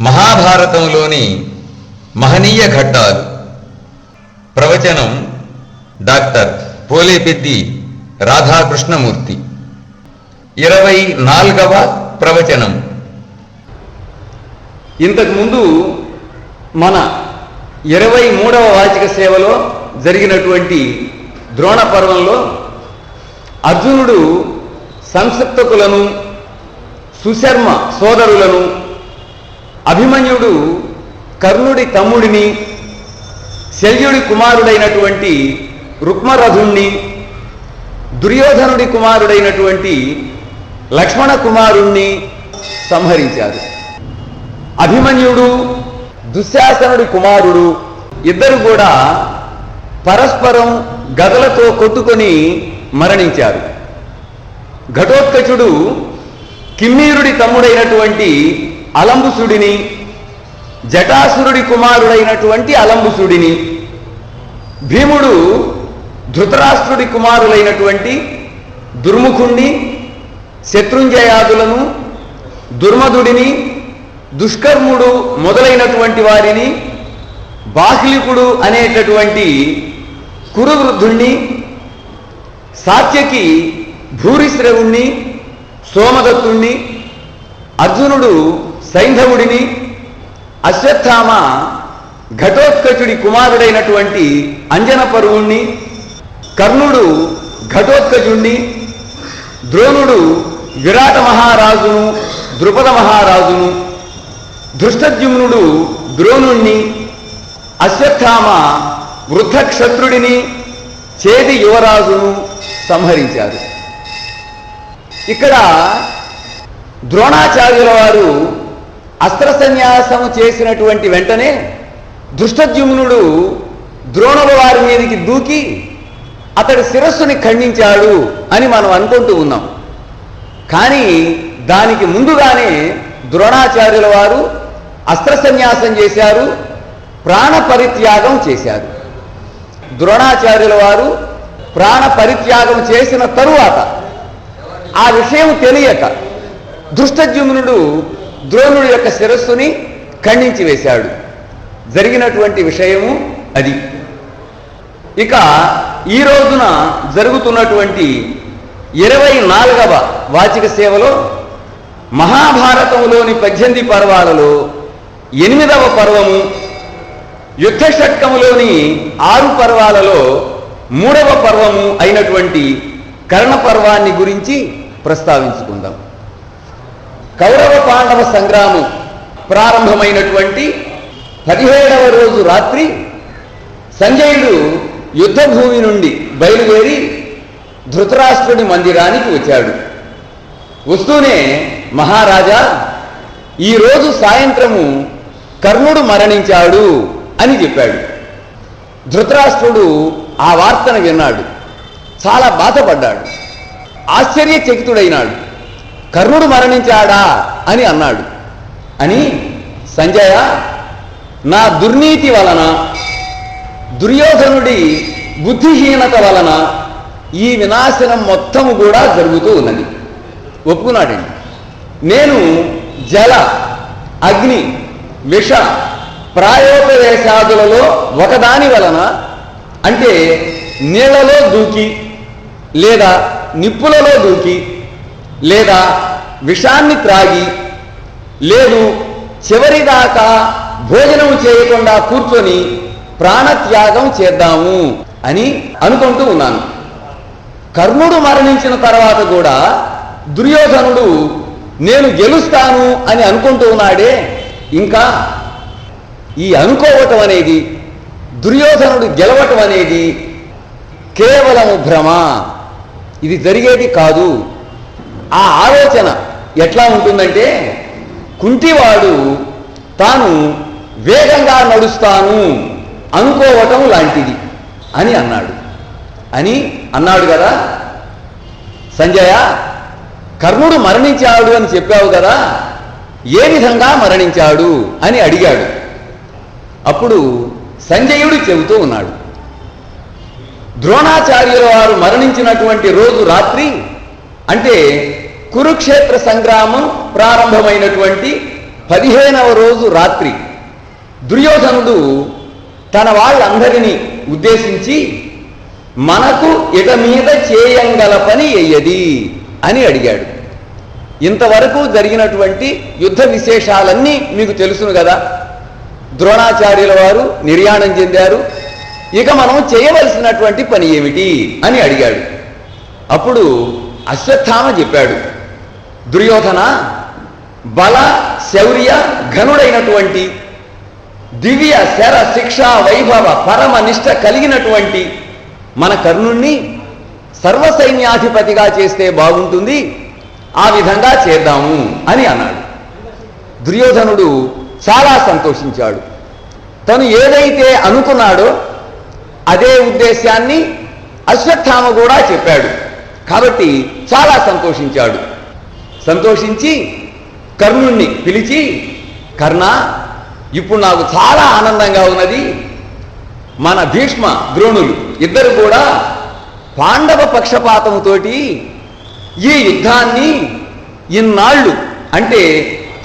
మహాభారతంలోని మహనీయ ఘట్టాలు. ప్రవచనం డాక్టర్ పోలేపెద్ది రాధాకృష్ణమూర్తి. 24వ ప్రవచనం. ఇంతకుముందు మన 23వ వాచిక సేవలో జరిగినటువంటి ద్రోణ పర్వంలో అర్జునుడు సంసప్తకులను, సుశర్మ సోదరులను, అభిమన్యుడు కర్ణుడి తమ్ముడిని, శల్యుడి కుమారుడైనటువంటి రుక్మరథుణ్ణి, దుర్యోధనుడి కుమారుడైనటువంటి లక్ష్మణ కుమారుణ్ణి సంహరించారు. అభిమన్యుడు దుశ్శాసనుడి కుమారుడు ఇద్దరు కూడా పరస్పరం గదలతో కొట్టుకొని మరణించారు. ఘటోత్కచుడు కిమ్మీరుడి తమ్ముడైనటువంటి అలంబుసుడిని, జటాసురుడి కుమారుడైనటువంటి అలంబుసుడిని, భీముడు ధృతరాష్ట్రుడి కుమారులైనటువంటి దుర్ముఖుణ్ణి, శత్రుంజయాదులను, దుర్మధుడిని, దుష్కర్ముడు మొదలైనటువంటి వారిని, బాహ్లికుడు అనేటటువంటి కురువృద్ధుణ్ణి, సాత్యకి భూరిశ్రవుణ్ణి, సోమదత్తుణ్ణి, అర్జునుడు సైంధవుడిని, అశ్వత్థామ ఘటోత్కచుడి కుమారుడైనటువంటి అంజనపరువుణ్ణి, కర్ణుడు ఘటోత్కచుణ్ణి, ద్రోణుడు విరాట మహారాజును, ద్రుపద మహారాజును, ధృష్టద్యుమ్నుడు ద్రోణుణ్ణి, అశ్వత్థామ వృద్ధక్షత్రుడిని, చేది యువరాజును సంహరించారు. ఇక్కడ ద్రోణాచార్యుల వారు అస్త్ర సన్యాసము చేసినటువంటి వెంటనే ధృష్టద్యుమ్నుడు ద్రోణుల వారి మీదకి దూకి అతడి శిరస్సుని ఖండించాడు అని మనం అనుకుంటూ ఉన్నాం. కానీ దానికి ముందుగానే ద్రోణాచార్యుల వారు అస్త్ర సన్యాసం చేశారు, ప్రాణ పరిత్యాగం చేశారు. ద్రోణాచార్యుల వారు ప్రాణ పరిత్యాగం చేసిన తరువాత ఆ విషయం తెలియక ధృష్టద్యుమ్నుడు ద్రోణుడి యొక్క శిరస్సుని ఖండించి వేశాడు. జరిగినటువంటి విషయము అది. ఇక ఈ రోజున జరుగుతున్నటువంటి 24వ వాచిక సేవలో మహాభారతంలోని 18 పర్వాలలో 8వ పర్వము, యుద్ధ షట్కములోని 6 పర్వాలలో 3వ పర్వము అయినటువంటి కర్ణ పర్వాన్ని గురించి ప్రస్తావించుకుందాం. కౌరవ పాండవ సంగ్రామం ప్రారంభమైనటువంటి 17వ రోజు రాత్రి సంజయుడు యుద్ధభూమి నుండి బయలుదేరి ధృతరాష్ట్రుడి మందిరానికి వచ్చాడు. వస్తూనే, మహారాజా, ఈరోజు సాయంత్రము కర్ణుడు మరణించాడు అని చెప్పాడు. ధృతరాష్ట్రుడు ఆ వార్తను విన్నాడు. చాలా బాధపడ్డాడు, ఆశ్చర్యచకితుడైనాడు. కర్ణుడు మరణించాడా అని అన్నాడు. అని, సంజయ, నా దుర్నీతి వలన, దుర్యోధనుడి బుద్ధిహీనత వలన ఈ వినాశనం మొత్తము కూడా జరుగుతూ ఉన్నది. ఒప్పుకున్నాడండి. నేను జల, అగ్ని, విష ప్రాయోపవేశాదులలో ఒకదాని వలన, అంటే నీళ్లలో దూకి, లేదా నిప్పులలో దూకి, లేదా విషాన్ని త్రాగి, లేదు చివరిదాకా భోజనం చేయకుండా కూర్చొని ప్రాణత్యాగం చేద్దాము అని అనుకుంటూ ఉన్నాను. కర్ణుడు మరణించిన తర్వాత కూడా దుర్యోధనుడు నేను గెలుస్తాను అని అనుకుంటూ ఉన్నాడే. ఇంకా ఈ అనుకోవటం అనేది, దుర్యోధనుడు గెలవటం అనేది కేవలము భ్రమ. ఇది జరిగేది కాదు. ఆ ఆలోచన ఎట్లా ఉంటుందంటే, కుంటివాడు తాను వేగంగా నడుస్తాను అనుకోవటం లాంటిది అని అన్నాడు కదా. సంజయ, కర్ణుడు మరణించాడు అని చెప్పావు కదా, ఏ విధంగా మరణించాడు అని అడిగాడు. అప్పుడు సంజయుడు చెబుతూ ఉన్నాడు, ద్రోణాచార్యుల వారు మరణించినటువంటి రోజు రాత్రి, అంటే కురుక్షేత్ర సంగ్రామం ప్రారంభమైనటువంటి 15వ రోజు రాత్రి దుర్యోధనుడు తన వాళ్ళందరినీ ఉద్దేశించి, మనకు ఇక మీద చేయంగల పని ఎయ్యది అని అడిగాడు. ఇంతవరకు జరిగినటువంటి యుద్ధ విశేషాలన్నీ మీకు తెలుసును కదా. ద్రోణాచార్యుల వారు నిర్యాణం చెందారు. ఇక మనం చేయవలసినటువంటి పని ఏమిటి అని అడిగాడు. అప్పుడు అశ్వత్థామ చెప్పాడు, దుర్యోధన, బల శౌర్య ఘనుడైనటువంటి దివ్య శర శిక్ష వైభవ పరమ నిష్ట కలిగినటువంటి మన కర్ణుణ్ణి సర్వసైన్యాధిపతిగా చేస్తే బాగుంటుంది, ఆ విధంగా చేద్దాము అని అన్నాడు. దుర్యోధనుడు చాలా సంతోషించాడు. తను ఏదైతే అనుకున్నాడో అదే ఉద్దేశాన్ని అశ్వత్థామ కూడా చెప్పాడు. కాబట్టి చాలా సంతోషించాడు. సంతోషించి కర్ణుణ్ణి పిలిచి, కర్ణ, ఇప్పుడు నాకు చాలా ఆనందంగా ఉన్నది. మన భీష్మ ద్రోణులు ఇద్దరు కూడా పాండవ పక్షపాతముతోటి ఈ యుద్ధాన్ని ఇన్నాళ్ళు అంటే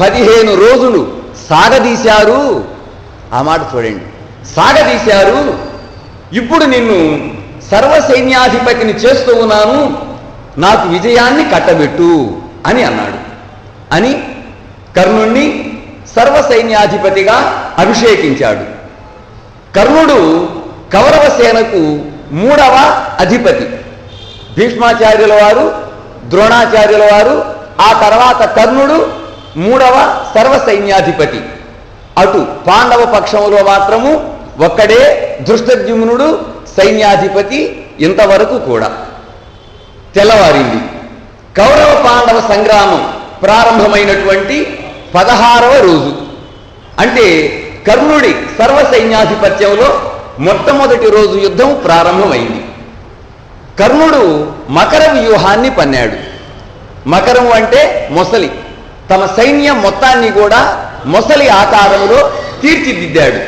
15 రోజులు సాగదీశారు. ఆ మాట చూడండి, సాగదీశారు. ఇప్పుడు నిన్ను సర్వసైన్యాధిపతిని చేస్తూ ఉన్నాను, నాకు విజయాన్ని కట్టబెట్టు అని అన్నాడు. అని కర్ణుణ్ణి సర్వసైన్యాధిపతిగా అభిషేకించాడు. కర్ణుడు కౌరవ సేనకు 3వ అధిపతి. భీష్మాచార్యుల వారు, ద్రోణాచార్యుల వారు, ఆ తర్వాత కర్ణుడు 3వ సర్వసైన్యాధిపతి. అటు పాండవ పక్షంలో మాత్రము ఒక్కడే ధృష్టద్యుమ్నుడు సైన్యాధిపతి. ఇంతవరకు కూడా తెల్లవారింది. కౌరవ పాండవ సంగ్రామం ప్రారంభమైనటువంటి 16వ రోజు, అంటే కర్ణుడి సర్వసైన్యాధిపత్యంలో మొట్టమొదటి రోజు యుద్ధం ప్రారంభమైంది. కర్ణుడు మకర వ్యూహాన్ని పన్నాడు. మకరం అంటే మొసలి. తమ సైన్యం మొత్తాన్ని కూడా మొసలి ఆకారంలో తీర్చిదిద్దాడు.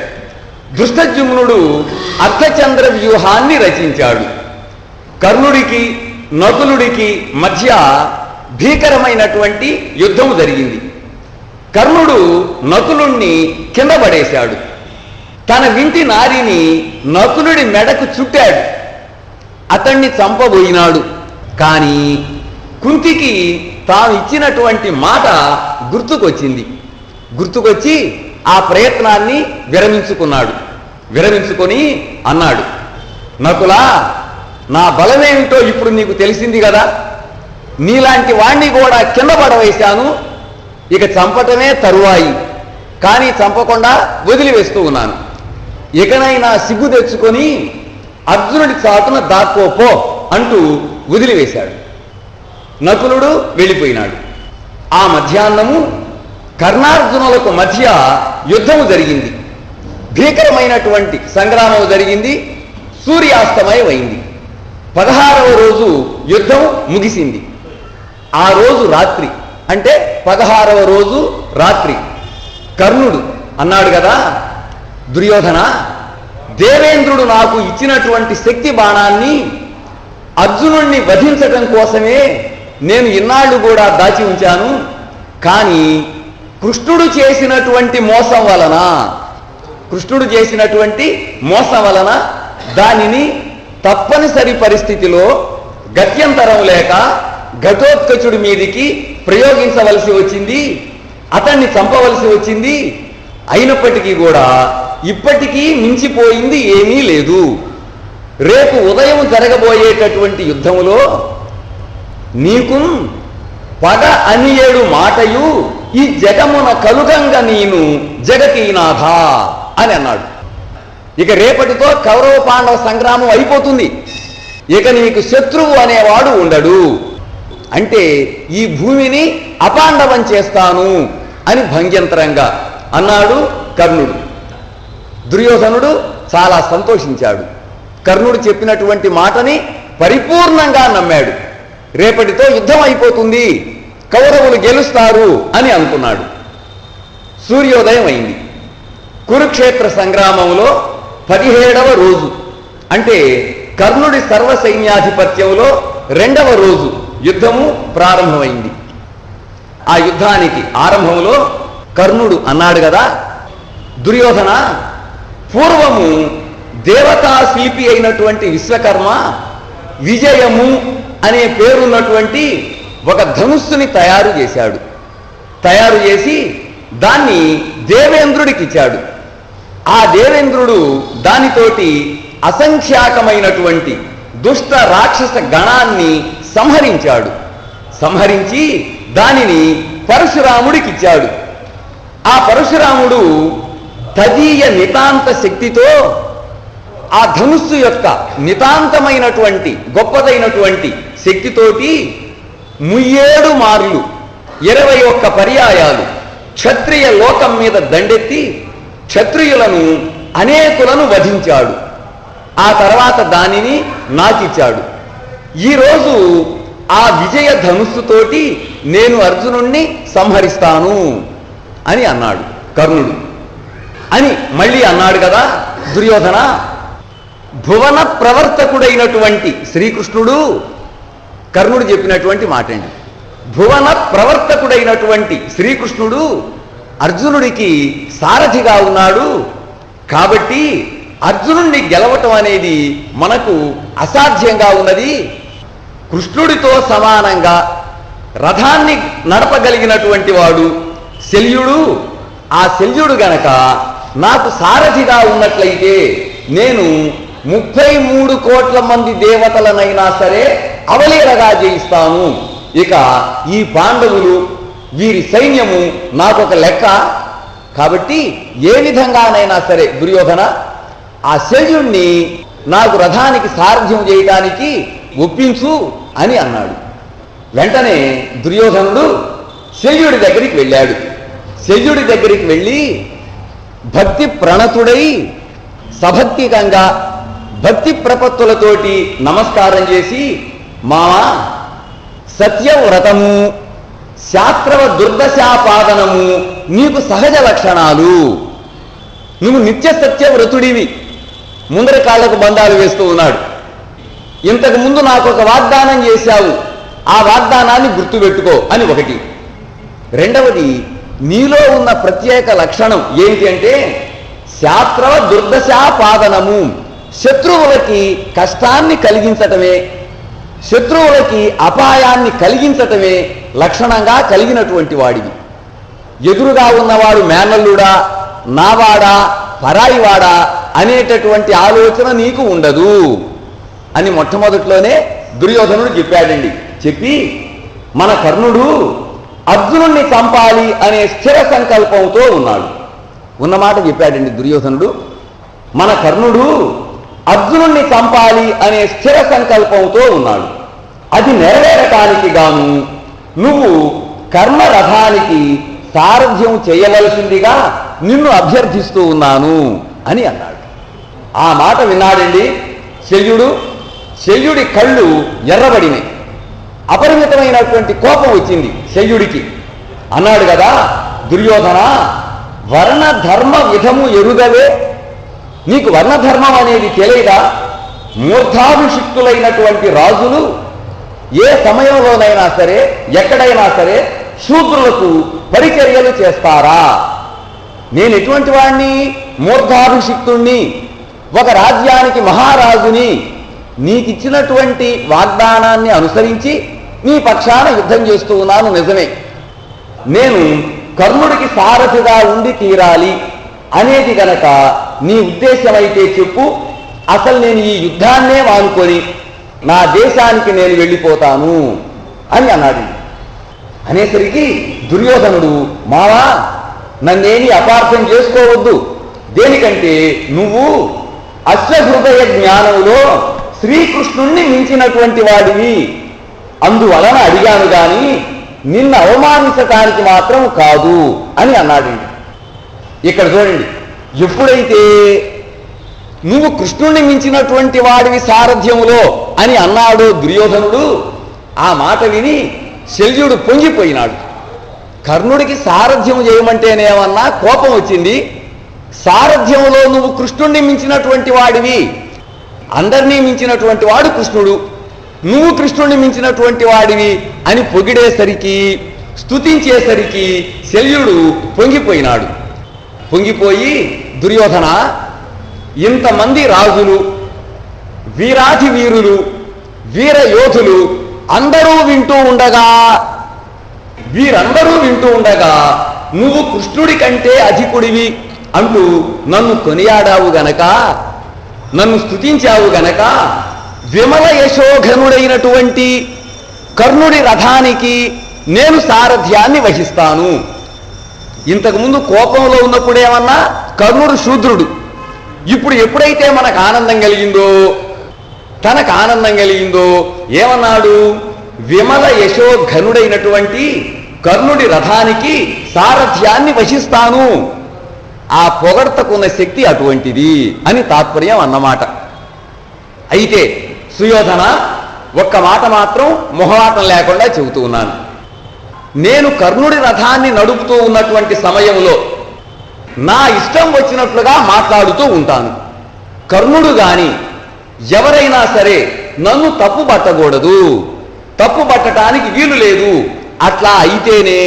ధృష్టద్యుమ్నుడు అర్ధచంద్ర వ్యూహాన్ని రచించాడు. కర్ణుడికి నకులుడికి మధ్య భీకరమైనటువంటి యుద్ధం జరిగింది. కర్ణుడు నకులుణ్ణి కింద పడేశాడు. తన వింటి నారిని నకులుడి మెడకు చుట్టాడు. అతన్ని చంపబోయినాడు. కానీ కుంతికి తాను ఇచ్చినటువంటి మాట గుర్తుకొచ్చింది. గుర్తుకొచ్చి ఆ ప్రయత్నాన్ని విరమించుకున్నాడు. విరమించుకొని అన్నాడు, నకులా, నా బలమేమిటో ఇప్పుడు నీకు తెలిసింది కదా. నీలాంటి వాణ్ణి కూడా కింద పడవేశాను. ఇక చంపటమే తరువాయి, కానీ చంపకుండా వదిలివేస్తూ ఉన్నాను. ఇకనైనా సిగ్గు తెచ్చుకొని అర్జునుడి చాటున దాక్కోపో అంటూ వదిలివేశాడు. నకులుడు వెళ్ళిపోయినాడు. ఆ మధ్యాహ్నము కర్ణార్జునులకు మధ్య యుద్ధము జరిగింది. భీకరమైనటువంటి సంగ్రామం జరిగింది. సూర్యాస్తమయమైంది. 16వ రోజు యుద్ధం ముగిసింది. ఆ రోజు రాత్రి, అంటే 16వ రోజు రాత్రి కర్ణుడు అన్నాడు కదా, దుర్యోధన, దేవేంద్రుడు నాకు ఇచ్చినటువంటి శక్తి బాణాన్ని అర్జునుణ్ణి వధించటం కోసమే నేను ఇన్నాళ్ళు కూడా దాచి ఉంచాను. కానీ కృష్ణుడు చేసినటువంటి మోసం వలన దానిని తప్పనిసరి పరిస్థితిలో గత్యంతరం లేక ఘటోత్కచుడి మీదికి ప్రయోగించవలసి వచ్చింది. అతన్ని చంపవలసి వచ్చింది. అయినప్పటికీ కూడా ఇప్పటికీ మించిపోయింది ఏమీ లేదు. రేపు ఉదయం జరగబోయేటటువంటి యుద్ధములో నీకు పగ అనియేడు మాటయు ఈ జగమున కలుగంగా నేను జగతీనాథ అని అన్నాడు. ఇక రేపటితో కౌరవ పాండవ సంగ్రామం అయిపోతుంది. ఇక నీకు శత్రువు అనేవాడు ఉండడు. అంటే ఈ భూమిని అపాండవం చేస్తాను అని భంగ్యంతరంగా అన్నాడు కర్ణుడు. దుర్యోధనుడు చాలా సంతోషించాడు. కర్ణుడు చెప్పినటువంటి మాటని పరిపూర్ణంగా నమ్మాడు. రేపటితో యుద్ధం అయిపోతుంది, కౌరవులు గెలుస్తారు అని అనుకున్నాడు. సూర్యోదయం అయింది. కురుక్షేత్ర సంగ్రామంలో 17వ రోజు, అంటే కర్ణుడి సర్వసైన్యాధిపత్యంలో 2వ రోజు యుద్ధము ప్రారంభమైంది. ఆ యుద్ధానికి ఆరంభంలో కర్ణుడు అన్నాడు కదా, దుర్యోధన, పూర్వము దేవతా శిల్పి అయినటువంటి విశ్వకర్మ విజయము అనే పేరున్నటువంటి ఒక ధనుస్సుని తయారు చేశాడు. తయారు చేసి దాన్ని దేవేంద్రుడికి ఇచ్చాడు. ఆ దేవేంద్రుడు దానితోటి అసంఖ్యాకమైనటువంటి దుష్ట రాక్షస గణాన్ని సంహరించాడు. సంహరించి దానిని పరశురాముడికి ఇచ్చాడు. ఆ పరశురాముడు తదీయ నితాంత శక్తితో ఆ ధనుస్సు యొక్క నితాంతమైనటువంటి గొప్పదైనటువంటి శక్తితోటి 37 మార్లు 21 పర్యాయాలు క్షత్రియ లోకం మీద దండెత్తి క్షత్రియులను అనేకులను వధించాడు. ఆ తర్వాత దానిని నాకిచ్చాడు. ఈరోజు ఆ విజయ ధనుస్సుతోటి నేను అర్జునుణ్ణి సంహరిస్తాను అని అన్నాడు కర్ణుడు. అని మళ్ళీ అన్నాడు కదా దుర్యోధన, భువన ప్రవర్తకుడైనటువంటి శ్రీకృష్ణుడు కర్ణుడు చెప్పినటువంటి మాట అండి. భువన ప్రవర్తకుడైనటువంటి శ్రీకృష్ణుడు అర్జునుడికి సారథిగా ఉన్నాడు. కాబట్టి అర్జునుడిని గెలవటం అనేది మనకు అసాధ్యంగా ఉన్నది. కృష్ణుడితో సమానంగా రథాన్ని నడపగలిగినటువంటి వాడు శల్యుడు. ఆ శల్యుడు గనక నాకు సారథిగా ఉన్నట్లయితే నేను 33 కోట్ల మంది దేవతలనైనా సరే అవలీలగా జయిస్తాను. ఇక ఈ పాండవులు వీరి సైన్యము నాకొక లెక్క. కాబట్టి ఏ విధంగానైనా సరే దుర్యోధన, ఆ శల్యుణ్ణి నాకు రథానికి సారథ్యం చేయడానికి ఒప్పించు అని అన్నాడు. వెంటనే దుర్యోధనుడు శల్యుడి దగ్గరికి వెళ్ళాడు. శల్యుడి దగ్గరికి వెళ్ళి భక్తి ప్రణతుడై సభక్తికంగా భక్తి ప్రపత్తులతోటి నమస్కారం చేసి, మామా, సత్యవ్రతము శాస్త్రవ దుర్దశాపాదనము నీకు సహజ లక్షణాలు. నువ్వు నిత్య సత్యవ్రతుడివి. ముందరి కాళ్లకు బంధాలు వేస్తూ ఉన్నాడు. ఇంతకు ముందు నాకు ఒక వాగ్దానం చేశావు, ఆ వాగ్దానాన్ని గుర్తుపెట్టుకో అని ఒకటి. రెండవది, నీలో ఉన్న ప్రత్యేక లక్షణం ఏంటి అంటే శాస్త్రవ దుర్దశాపాదనము, శత్రువులకి కష్టాన్ని కలిగించటమే, శత్రువులకి అపాయాన్ని కలిగించటమే లక్షణంగా కలిగినటువంటి వాడివి. ఎదురుగా ఉన్నవాడు మేనల్లుడా, నావాడా, పరాయివాడా అనేటటువంటి ఆలోచన నీకు ఉండదు అని మొట్టమొదట్లోనే దుర్యోధనుడు చెప్పాడండి. చెప్పి మన కర్ణుడు అర్జునుణ్ణి చంపాలి అనే స్థిర సంకల్పంతో ఉన్నాడు. ఉన్నమాట చెప్పాడండి దుర్యోధనుడు. మన కర్ణుడు అర్జునుణ్ణి చంపాలి అనే స్థిర సంకల్పంతో ఉన్నాడు. అది నెరవేరటానికి గాను నువ్వు కర్ణరథానికి సారథ్యం చేయవలసిందిగా నిన్ను అభ్యర్థిస్తూ ఉన్నాను అని అన్నాడు. ఆ మాట విన్నాడండి శల్యుడు. శల్యుడి కళ్ళు ఎర్రబడినాయి. అపరిమితమైనటువంటి కోపం వచ్చింది శల్యుడికి. అన్నాడు కదా, దుర్యోధన, వర్ణధర్మ విధము ఎరుగవే, నీకు వర్ణధర్మం అనేది తెలియదా? మూర్ధాభిషిక్తులైనటువంటి రాజులు ఏ సమయంలోనైనా సరే ఎక్కడైనా సరే శూద్రులకు పరిచర్యలు చేస్తారా? నేను ఎటువంటి వాణ్ణి? మూర్ధాభిషిక్తుణ్ణి, ఒక రాజ్యానికి మహారాజుని. నీకిచ్చినటువంటి వాగ్దానాన్ని అనుసరించి నీ పక్షాన యుద్ధం చేస్తూ ఉన్నాను, నిజమే. నేను కర్ణుడికి సారథిగా ఉండి తీరాలి అనేది గనక నీ ఉద్దేశమైతే చెప్పు. అసలు నేను ఈ యుద్ధాన్నే వానుకొని నా దేశానికి నేను వెళ్ళిపోతాను అని అన్నాడు. అనేసరికి దుర్యోధనుడు, మావా, నన్నేమి అపార్థం చేసుకోవద్దు. దేనికంటే నువ్వు అశ్వహృదయ జ్ఞానంలో శ్రీకృష్ణుణ్ణి మించినటువంటి వాడివి. అందువలన అడిగాను గాని నిన్ను అవమానించటానికి మాత్రం కాదు అని అన్నాడు. ఇక్కడ చూడండి, ఎప్పుడైతే నువ్వు కృష్ణుణ్ణి మించినటువంటి వాడివి సారథ్యములో అని అన్నాడో దుర్యోధనుడు, ఆ మాట విని శల్యుడు పొంగిపోయినాడు. కర్ణుడికి సారథ్యం చేయమంటేనేమన్నా కోపం వచ్చింది. సారథ్యములో నువ్వు కృష్ణుణ్ణి మించినటువంటి వాడివి, అందరినీ మించినటువంటి వాడు కృష్ణుడు, నువ్వు కృష్ణుణ్ణి మించినటువంటి వాడివి అని పొగిడేసరికి స్తుతించేసరికి శల్యుడు పొంగిపోయినాడు. పొంగిపోయి, దుర్యోధన, ఇంతమంది రాజులు, వీరాధి వీరులు, వీర యోధులు అందరూ వింటూ ఉండగా, వీరందరూ వింటూ ఉండగా నువ్వు కృష్ణుడి కంటే అధికుడివి అంటూ నన్ను కొనియాడావు గనక, నన్ను స్తుతించావు గనక విమల యశోఘనుడైనటువంటి కర్ణుడి రథానికి నేను సారథ్యాన్ని వహిస్తాను. ఇంతకుముందు కోపంలో ఉన్నప్పుడేమన్నా కర్ణుడు శూద్రుడు, ఇప్పుడు ఎప్పుడైతే మనకు ఆనందం కలిగిందో, తనకు ఆనందం కలిగిందో ఏమన్నాడు? విమల యశోఘనుడైనటువంటి కర్ణుడి రథానికి సారథ్యాన్ని వహిస్తాను. ఆ పొగడ్తకున్న శక్తి అటువంటిది అని తాత్పర్యం అన్నమాట. అయితే సుయోధన, ఒక్క మాట మాత్రం మొహమాటం లేకుండా చెబుతూ ఉన్నాను. నేను కర్ణుడి రథాన్ని నడుపుతూ ఉన్నటువంటి సమయంలో నా ఇష్టం వచ్చినట్లుగా మాట్లాడుతూ ఉంటాను. కర్ణుడు గాని ఎవరైనా సరే నన్ను తప్పు పట్టకూడదు, తప్పు పట్టడానికి వీలు లేదు. అట్లా అయితేనే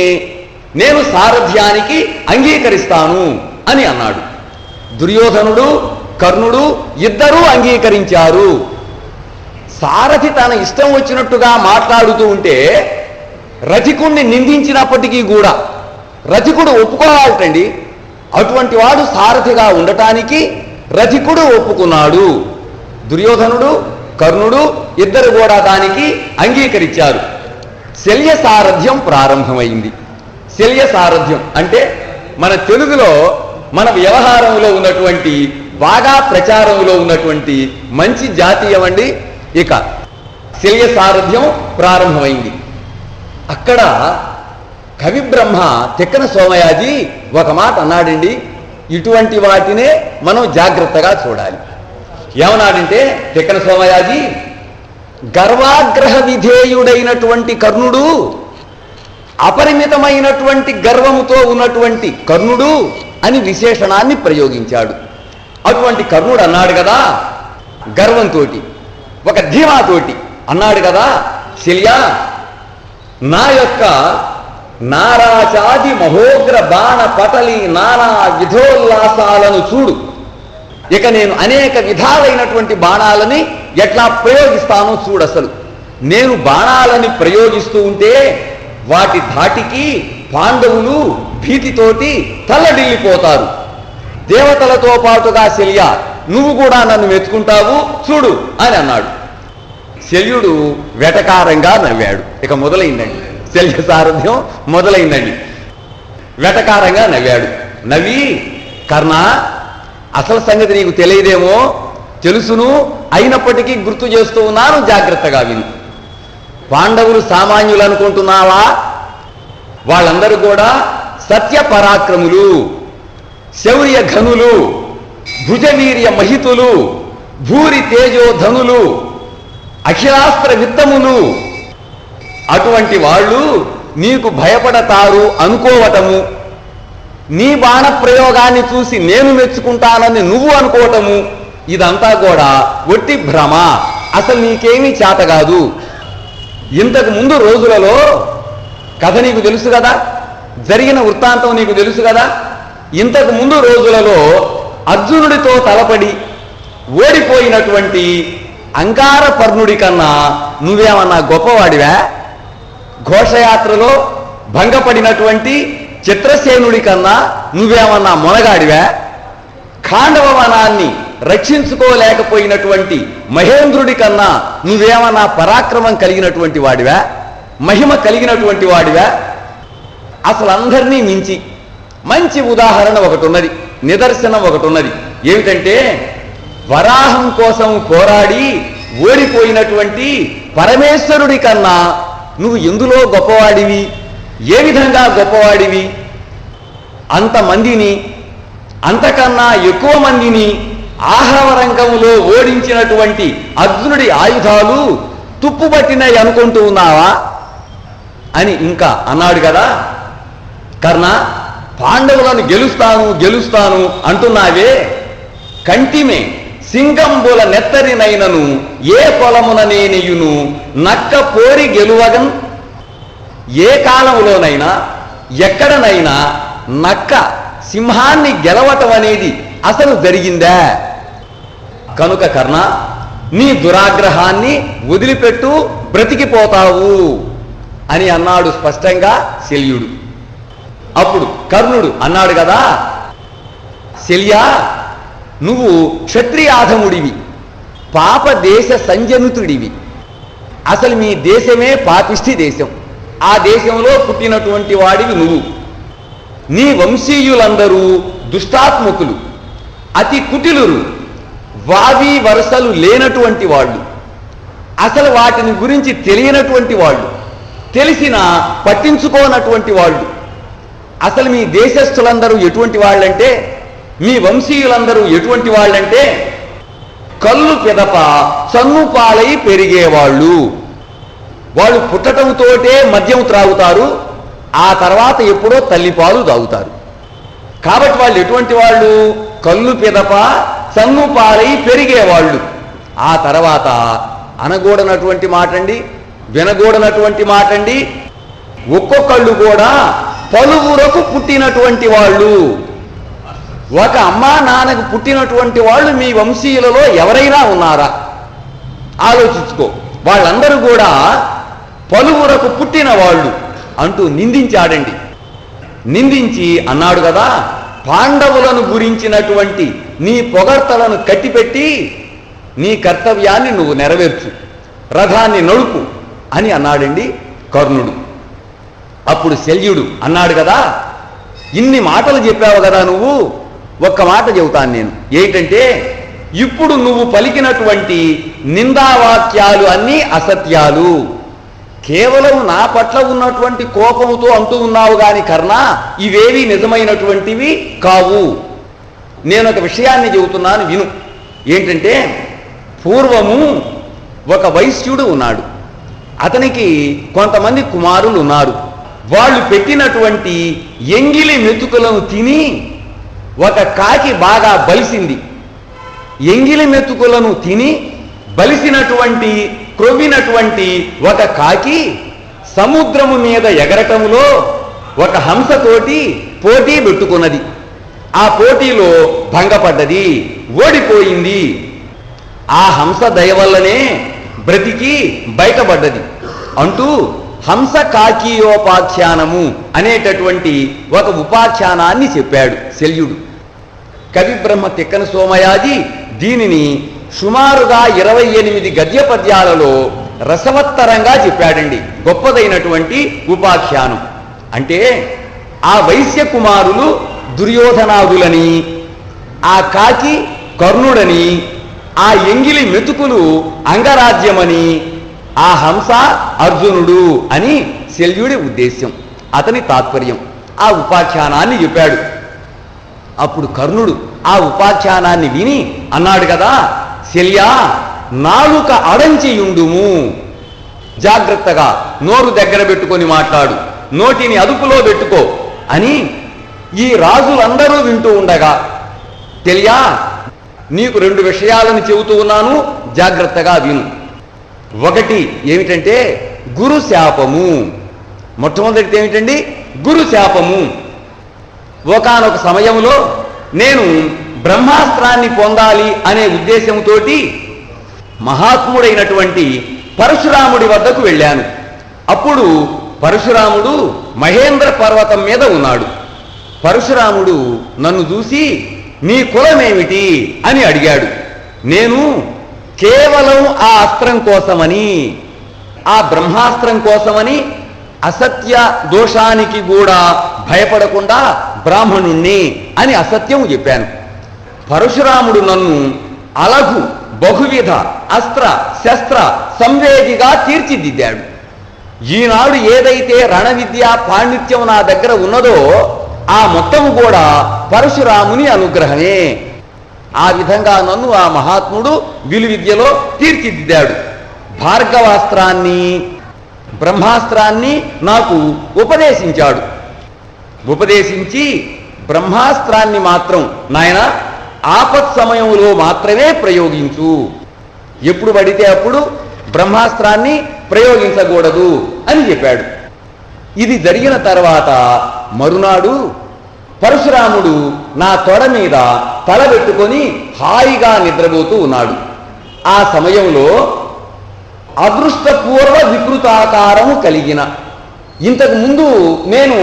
నేను సారథ్యానికి అంగీకరిస్తాను అని అన్నాడు. దుర్యోధనుడు, కర్ణుడు ఇద్దరూ అంగీకరించారు. సారథి తన ఇష్టం వచ్చినట్టుగా మాట్లాడుతూ ఉంటే రథికుణ్ణి నిందించినప్పటికీ కూడా రథికుడు ఒప్పుకోవాలటండి. అటువంటి వాడు సారథిగా ఉండటానికి రథికుడు ఒప్పుకున్నాడు. దుర్యోధనుడు, కర్ణుడు ఇద్దరు కూడా దానికి అంగీకరించారు. శల్య సారథ్యం ప్రారంభమైంది. శల్య సారథ్యం అంటే మన తెలుగులో, మన వ్యవహారంలో ఉన్నటువంటి, బాగా ప్రచారంలో ఉన్నటువంటి మంచి జాతీయం అండి. ఇక శల్య సారథ్యం ప్రారంభమైంది. అక్కడ కవి బ్రహ్మ తిక్కన సోమయాజి ఒక మాట అన్నాడండి. ఇటువంటి వాటినే మనం జాగ్రత్తగా చూడాలి. ఏమన్నాడంటే తిక్కన సోమయాజి, గర్వాగ్రహ విధేయుడైనటువంటి కర్ణుడు, అపరిమితమైనటువంటి గర్వముతో ఉన్నటువంటి కర్ణుడు అని విశేషణాన్ని ప్రయోగించాడు. అటువంటి కర్ణుడు అన్నాడు కదా, గర్వంతో, ఒక ధీమాతోటి అన్నాడు కదా, శల్యా, నా యొక్క నారాచాది మహోగ్ర బాణ పటలి నానా విధోల్లాసాలను చూడు. ఇక నేను అనేక విధాలైనటువంటి బాణాలని ఎట్లా ప్రయోగిస్తానో చూడు. అసలు నేను బాణాలని ప్రయోగిస్తూ ఉంటే వాటి ధాటికి పాండవులు భీతితోటి తల్లడిల్లిపోతారు. దేవతలతో పాటుగా శల్య, నువ్వు కూడా నన్ను మెచ్చుకుంటావు చూడు అని అన్నాడు. శల్యుడు వెటకారంగా నవ్వాడు. ఇక మొదలైందండి శల్య సారథ్యం, మొదలైందండి. వెటకారంగా నవ్వాడు. నవ్వి, కర్ణ, అసలు సంగతి నీకు తెలియదేమో, తెలుసును, అయినప్పటికీ గుర్తు చేస్తూ ఉన్నాను, జాగ్రత్తగా విను. పాండవులు సామాన్యులు అనుకుంటున్నావా? వాళ్ళందరూ కూడా సత్య పరాక్రములు, శౌర్య ఘనులు, భుజవీర్య మహితులు, భూరి తేజోధనులు, అఖిలాస్త్ర విత్తములు. అటువంటి వాళ్ళు నీకు భయపడతారు అనుకోవటము, నీ బాణ ప్రయోగాన్ని చూసి నేను మెచ్చుకుంటానని నువ్వు అనుకోవటము, ఇదంతా కూడా ఒట్టి భ్రమ. అసలు నీకేమీ చేత కాదు. ఇంతకు ముందు రోజులలో కథ నీకు తెలుసు కదా, జరిగిన వృత్తాంతం నీకు తెలుసు కదా. ఇంతకు ముందు రోజులలో అర్జునుడితో తలపడి ఓడిపోయినటువంటి అంగారపర్ణుడి కన్నా నువ్వేమన్నా గొప్పవాడివా? ఘోషయాత్రలో భంగపడినటువంటి చిత్రసేనుడి కన్నా నువ్వేమన్నా మొనగాడివా? ఖాండవ వనాన్ని రక్షించుకోలేకపోయినటువంటి మహేంద్రుడి కన్నా నువ్వేమన్నా పరాక్రమం కలిగినటువంటి వాడివా? మహిమ కలిగినటువంటి వాడివా? అసలు అందరినీ మించి మంచి ఉదాహరణ ఒకటి ఉన్నది, నిదర్శనం ఒకటి ఉన్నది. ఏమిటంటే, వరాహం కోసం పోరాడి ఓడిపోయినటువంటి పరమేశ్వరుడి కన్నా నువ్వు ఎందులో గొప్పవాడివి? ఏ విధంగా గొప్పవాడివి? అంతమందిని, అంతకన్నా ఎక్కువ మందిని ఆహవరంగంలో ఓడించినటువంటి అర్జునుడి ఆయుధాలు తుప్పుపట్టినాయి అనుకుంటూ ఉన్నావా అని ఇంకా అన్నాడు కదా. కర్ణ, పాండవులను గెలుస్తాను గెలుస్తాను అంటున్నావే, కంటిమే సింగంబుల నెత్తరినైనను ఏ పొలమున నేనియును నక్క పోరి గెలువగన్. ఏ కాలంలోనైనా ఎక్కడనైనా నక్క సింహాన్ని గెలవటం అనేది అసలు జరిగిందా? కనుక కర్ణ, నీ దురాగ్రహాన్ని వదిలిపెట్టు, బ్రతికిపోతావు అని అన్నాడు స్పష్టంగా శల్యుడు. అప్పుడు కర్ణుడు అన్నాడు కదా, శల్యా, నువ్వు క్షత్రియాధముడివి, పాప దేశ సంజనుతుడివి. అసలు మీ దేశమే పాపిష్టి దేశం. ఆ దేశంలో పుట్టినటువంటి వాడివి నువ్వు. నీ వంశీయులందరూ దుష్టాత్మకులు, అతి కుటిలురు, వావి వరసలు లేనటువంటి వాళ్ళు, అసలు వాటిని గురించి తెలియనటువంటి వాళ్ళు, తెలిసినా పట్టించుకోనటువంటి వాళ్ళు. అసలు మీ దేశస్థులందరూ ఎటువంటి వాళ్ళంటే, మీ వంశీయులందరూ ఎటువంటి వాళ్ళంటే కళ్ళు పిదప చన్నుపాలై పెరిగేవాళ్ళు. వాళ్ళు పుట్టటంతోటే మద్యం త్రాగుతారు, ఆ తర్వాత ఎప్పుడో తల్లిపాలు తాగుతారు. కాబట్టి వాళ్ళు ఎటువంటి వాళ్ళు? కళ్ళు పిదప చన్నుపాలై పెరిగేవాళ్ళు. ఆ తర్వాత అనగూడనటువంటి మాటండి, వినగూడనటువంటి మాటండి, ఒక్కొక్కళ్ళు కూడా పలువురకు పుట్టినటువంటి వాళ్ళు. ఒక అమ్మా నాన్నకు పుట్టినటువంటి వాళ్ళు మీ వంశీయులలో ఎవరైనా ఉన్నారా? ఆలోచించుకో. వాళ్ళందరూ కూడా పలువురకు పుట్టిన వాళ్ళు అంటూ నిందించాడండి. నిందించి అన్నాడు కదా, పాండవులను గురించినటువంటి నీ పొగడ్తలను కట్టిపెట్టి నీ కర్తవ్యాన్ని నువ్వు నెరవేర్చు, రథాన్ని నడుపు అని అన్నాడండి కర్ణుడు. అప్పుడు శల్యుడు అన్నాడు కదా, ఇన్ని మాటలు చెప్పావు కదా నువ్వు, ఒక్క మాట చెబుతాను నేను. ఏంటంటే, ఇప్పుడు నువ్వు పలికినటువంటి నిందావాక్యాలు అన్నీ అసత్యాలు. కేవలం నా పట్ల ఉన్నటువంటి కోపంతో అంటూ ఉన్నావు గాని కర్ణ, ఇవేవి నిజమైనటువంటివి కావు. నేను ఒక విషయాన్ని చెబుతున్నాను, విను. ఏంటంటే, పూర్వము ఒక వైశ్యుడు ఉన్నాడు. అతనికి కొంతమంది కుమారులు ఉన్నారు. వాళ్ళు పెట్టినటువంటి ఎంగిలి మెతుకులను తిని ఒక కాకి బాగా బలిసింది. ఎంగిలి మెతుకులను తిని బలిసినటువంటి క్రొవ్వినటువంటి ఒక కాకి సముద్రము మీద ఎగరటములో ఒక హంసతోటి పోటీ పెట్టుకున్నది. ఆ పోటీలో భంగపడ్డది, ఓడిపోయింది. ఆ హంస దయ వల్లనే బ్రతికి బయటపడ్డది అంటూ హంస కాకీయోపాఖ్యానము అనేటటువంటి ఒక ఉపాఖ్యానాన్ని చెప్పాడు శల్యుడు. కవిబ్రహ్మ తిక్కన సోమయాజి దీనిని సుమారుగా 28 గద్య పద్యాలలో రసవత్తరంగా చెప్పాడండి. గొప్పదైనటువంటి ఉపాఖ్యానం. అంటే ఆ వైశ్య కుమారులు దుర్యోధనాదులని, ఆ కాకి కర్ణుడని, ఆ ఎంగిలి మెతుకులు అంగరాజ్యమని, ఆ హంస అర్జునుడు అని శల్యుడి ఉద్దేశ్యం, అతని తాత్పర్యం. ఆ ఉపాఖ్యానాన్ని చెప్పాడు. అప్పుడు కర్ణుడు ఆ ఉపాఖ్యానాన్ని విని అన్నాడు కదా, శల్యా, నాలుక అడంచియుండుము, జాగ్రత్తగా నోరు దగ్గర పెట్టుకొని మాట్లాడు, నోటిని అదుపులో పెట్టుకో అని ఈ రాజులందరూ వింటూ ఉండగా, తెలియా, నీకు 2 విషయాలను చెబుతూ ఉన్నాను, జాగ్రత్తగా విను. ఒకటి ఏమిటంటే గురు శాపము. మొట్టమొదటిది ఏమిటండి? గురు శాపము. ఒకానొక సమయంలో నేను బ్రహ్మాస్త్రాన్ని పొందాలి అనే ఉద్దేశంతో మహాత్ముడైనటువంటి పరశురాముడి వద్దకు వెళ్ళాను. అప్పుడు పరశురాముడు మహేంద్ర పర్వతం మీద ఉన్నాడు. పరశురాముడు నన్ను చూసి నీ కులమేమిటి అని అడిగాడు. నేను కేవలం ఆ అస్త్రం కోసమని, ఆ బ్రహ్మాస్త్రం కోసమని, అసత్య దోషానికి కూడా భయపడకుండా బ్రాహ్మణుణ్ణి అని అసత్యం చెప్పాను. పరశురాముడు నన్ను అలఘు బహువిధ అస్త్ర శస్త్ర సంవేదిగా తీర్చిదిద్దాడు. ఈనాడు ఏదైతే రణ విద్య పాండిత్యం నా దగ్గర ఉన్నదో ఆ మొత్తం కూడా పరశురాముని అనుగ్రహమే. ఆ విధంగా నన్ను ఆ మహాత్ముడు విలువిద్యలో తీర్చిదిద్దాడు. భార్గవాస్త్రాన్ని బ్రహ్మాస్త్రాన్ని నాకు ఉపదేశించాడు. ఉపదేశించి బ్రహ్మాస్త్రాన్ని మాత్రం నాయన ఆపత్ సమయంలో మాత్రమే ప్రయోగించు, ఎప్పుడు పడితే అప్పుడు బ్రహ్మాస్త్రాన్ని ప్రయోగించకూడదు అని చెప్పాడు. ఇది జరిగిన తర్వాత మరునాడు పరశురాముడు నా తొడ మీద తల పెట్టుకొని హాయిగా నిద్రపోతూ ఉన్నాడు. ఆ సమయంలో అదృష్టపూర్వ వికృతాకారము కలిగిన, ఇంతకు ముందు నేను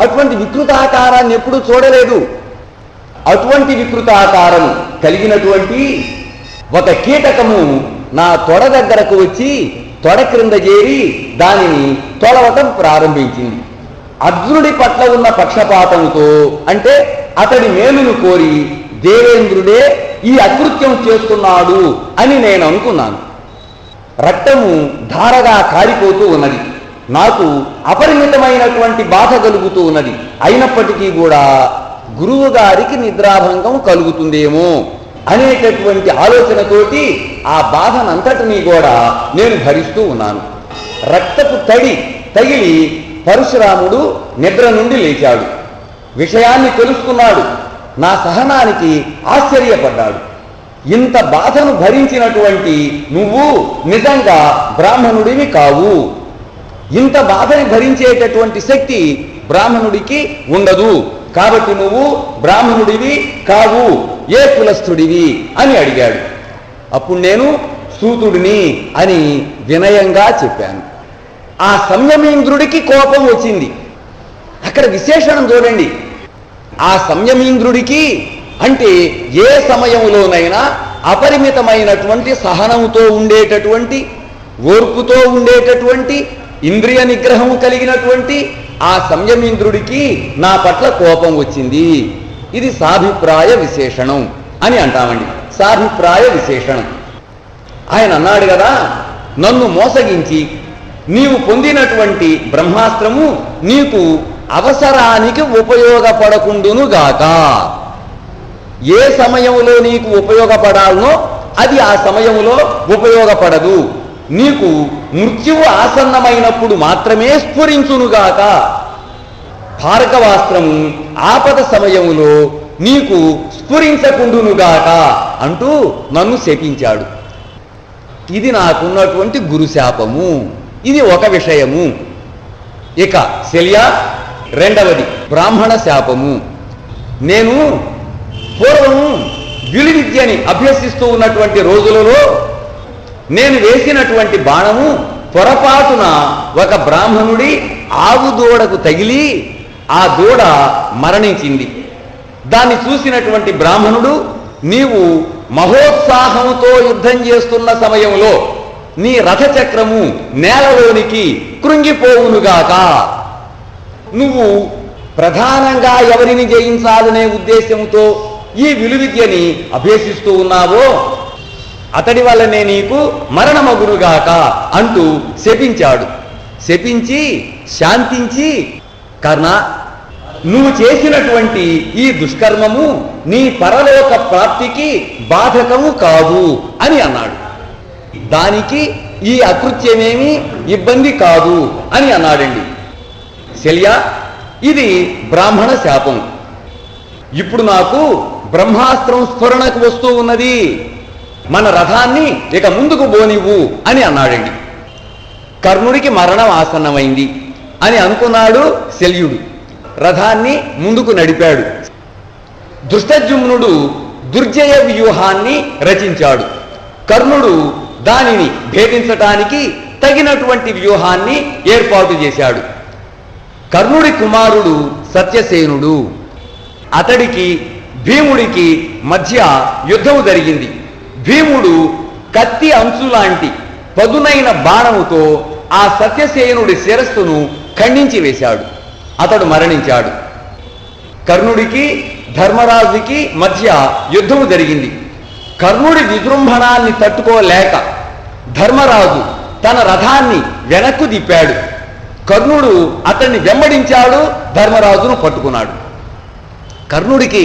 అటువంటి వికృతాకారాన్ని ఎప్పుడూ చూడలేదు. అటువంటి వికృతాకారము కలిగినటువంటి ఒక కీటకము నా తొడ దగ్గరకు వచ్చి తొడ క్రింద చేరి దానిని తొలవటం ప్రారంభించింది. అర్జునుడి పట్ల ఉన్న పక్షపాతంతో, అంటే అతడి మేలును కోరి దేవేంద్రుడే ఈ అకృత్యం చేస్తున్నాడు అని నేను అనుకున్నాను. రక్తము ధారగా కారిపోతూ ఉన్నది. నాకు అపరిమితమైనటువంటి బాధ కలుగుతూ ఉన్నది. అయినప్పటికీ కూడా గురువు గారికి నిద్రాభంగం కలుగుతుందేమో అనేటటువంటి ఆలోచనతోటి ఆ బాధనంతటినీ కూడా నేను భరిస్తూ ఉన్నాను. రక్తపు తడి తగిలి పరశురాముడు నిద్ర నుండి లేచాడు. విషయాన్ని తెలుసుకున్నాడు. నా సహనానికి ఆశ్చర్యపడ్డాడు. ఇంత బాధను భరించినటువంటి నువ్వు నిజంగా బ్రాహ్మణుడివి కావు. ఇంత బాధని భరించేటటువంటి శక్తి బ్రాహ్మణుడికి ఉండదు. కాబట్టి నువ్వు బ్రాహ్మణుడివి కావు, ఏ కులస్థుడివి అని అడిగాడు. అప్పుడు నేను సూతుడిని అని వినయంగా చెప్పాను. ఆ సంయమీంద్రుడికి కోపం వచ్చింది. అక్కడ విశేషణం చూడండి. ఆ సంయమీంద్రుడికి అంటే ఏ సమయంలోనైనా అపరిమితమైనటువంటి సహనంతో ఉండేటటువంటి, ఓర్పుతో ఉండేటటువంటి, ఇంద్రియ నిగ్రహం కలిగినటువంటి ఆ సంయమీంద్రుడికి నా పట్ల కోపం వచ్చింది. ఇది సాభిప్రాయ విశేషణం అని అంటామండి. సాభిప్రాయ విశేషణం. ఆయన అన్నాడు కదా, నన్ను మోసగించి నీవు పొందినటువంటి బ్రహ్మాస్త్రము నీకు అవసరానికి ఉపయోగపడకుండునుగాక. ఏ సమయంలో నీకు ఉపయోగపడాలనో అది ఆ సమయంలో ఉపయోగపడదు. నీకు మృత్యువు ఆసన్నమైనప్పుడు మాత్రమే స్ఫురించునుగాక. భార్గవాస్త్రము ఆపద సమయములో నీకు స్ఫురించకుండునుగాక అంటూ నన్ను శపించాడు. ఇది నాకున్నటువంటి గురుశాపము. ఇది ఒక విషయము. ఇక శల్య, రెండవది బ్రాహ్మణ శాపము. నేను పూర్వము విలువిద్యని అభ్యసిస్తూ ఉన్నటువంటి రోజులలో నేను వేసినటువంటి బాణము పొరపాటున ఒక బ్రాహ్మణుడి ఆవు దూడకు తగిలి ఆ దూడ మరణించింది. దాన్ని చూసినటువంటి బ్రాహ్మణుడు, నీవు మహోత్సాహంతో యుద్ధం చేస్తున్న సమయంలో నీ రథచక్రము నేలలోనికి కృంగిపోవునుగాక. నువ్వు ప్రధానంగా ఎవరిని జయించాలనే ఉద్దేశంతో ఈ విలువిద్యని అభ్యసిస్తూ ఉన్నావో అతడి వల్లనే నీకు మరణమగునుగాక అంటూ శపించాడు. శపించి శాంతించి, కర్ణ, నువ్వు చేసినటువంటి ఈ దుష్కర్మము నీ పరలోక ప్రాప్తికి బాధకము కాదు అని అన్నాడు. దానికి ఈ అకృత్యమేమి ఇబ్బంది కాదు అని అన్నాడండి. శల్య, ఇది బ్రాహ్మణ శాపం. ఇప్పుడు నాకు బ్రహ్మాస్త్రం స్ఫురణకు వస్తూ ఉన్నది. మన రథాన్ని ఇక ముందుకు బోనివ్వు అని అన్నాడండి. కర్ణుడికి మరణం ఆసన్నమైంది అని అనుకున్నాడు శల్యుడు. రథాన్ని ముందుకు నడిపాడు. ధృష్టద్యుమ్నుడు దుర్జయ వ్యూహాన్ని రచించాడు. కర్ణుడు దానిని భేదించటానికి తగినటువంటి వ్యూహాన్ని ఏర్పాటు చేశాడు. కర్ణుడి కుమారుడు సత్యసేనుడు. అతడికి భీముడికి మధ్య యుద్ధం జరిగింది. భీముడు కత్తి అంచులాంటి పదునైన బాణముతో ఆ సత్యసేనుడి శిరస్సును ఖండించి వేశాడు. అతడు మరణించాడు. కర్ణుడికి ధర్మరాజుకి మధ్య యుద్ధము జరిగింది. కర్ణుడి విజృంభణాన్ని తట్టుకోలేక ధర్మరాజు తన రథాన్ని వెనక్కు దిప్పాడు. కర్ణుడు అతన్ని వెంబడించాడు, ధర్మరాజును పట్టుకున్నాడు. కర్ణుడికి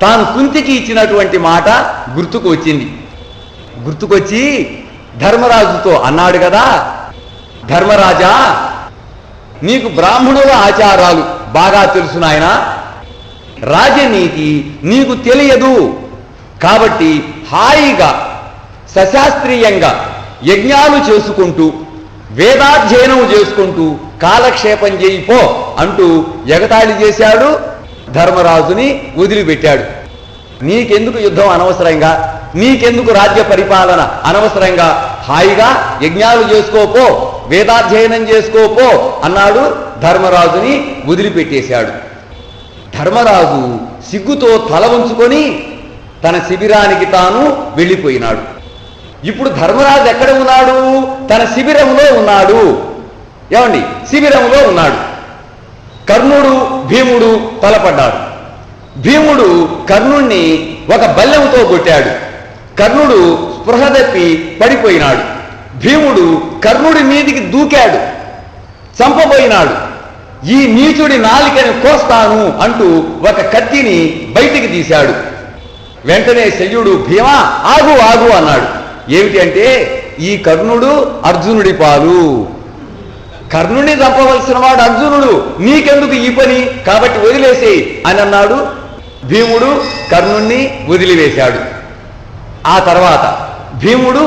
తాను కుంతికి ఇచ్చినటువంటి మాట గుర్తుకు వచ్చింది. గుర్తుకొచ్చి ధర్మరాజుతో అన్నాడు కదా, ధర్మరాజా, నీకు బ్రాహ్మణుల ఆచారాలు బాగా తెలుసు నాయనా, రాజనీతి నీకు తెలియదు. కాబట్టి హాయిగా సశాస్త్రీయంగా యజ్ఞాలు చేసుకుంటూ వేదాధ్యయనం చేసుకుంటూ కాలక్షేపం చేయిపో అంటూ ఎగతాళి చేశాడు, ధర్మరాజుని వదిలిపెట్టాడు. నీకెందుకు యుద్ధం అనవసరంగా, నీకెందుకు రాజ్య పరిపాలన అనవసరంగా, హాయిగా యజ్ఞాలు చేసుకోపో, వేదాధ్యయనం చేసుకోపో అన్నాడు. ధర్మరాజుని వదిలిపెట్టేశాడు. ధర్మరాజు సిగ్గుతో తల ఉంచుకొని తన శిబిరానికి తాను వెళ్ళిపోయినాడు. ఇప్పుడు ధర్మరాజు ఎక్కడ ఉన్నాడు? తన శిబిరంలో ఉన్నాడు. ఏమండి, శిబిరంలో ఉన్నాడు. కర్ణుడు భీముడు తలపడ్డాడు. భీముడు కర్ణుణ్ణి ఒక బల్లెంతో కొట్టాడు. కర్ణుడు స్పృహ తప్పి పడిపోయినాడు. భీముడు కర్ణుడి మీదికి దూకాడు, చంపబోయినాడు. ఈ నీచుడి నాలికని కోస్తాను అంటూ ఒక కత్తిని బయటికి తీశాడు. వెంటనే శల్యుడు, భీమా ఆగు ఆగు అన్నాడు. ఏమిటి అంటే, ఈ కర్ణుడు అర్జునుడి పాలు, కర్ణుడిని చంపవలసిన వాడు అర్జునుడు, నీకెందుకు ఈ పని, కాబట్టి వదిలేసేయి అని అన్నాడు. భీముడు కర్ణుణ్ణి వదిలివేశాడు. ఆ తర్వాత భీముడు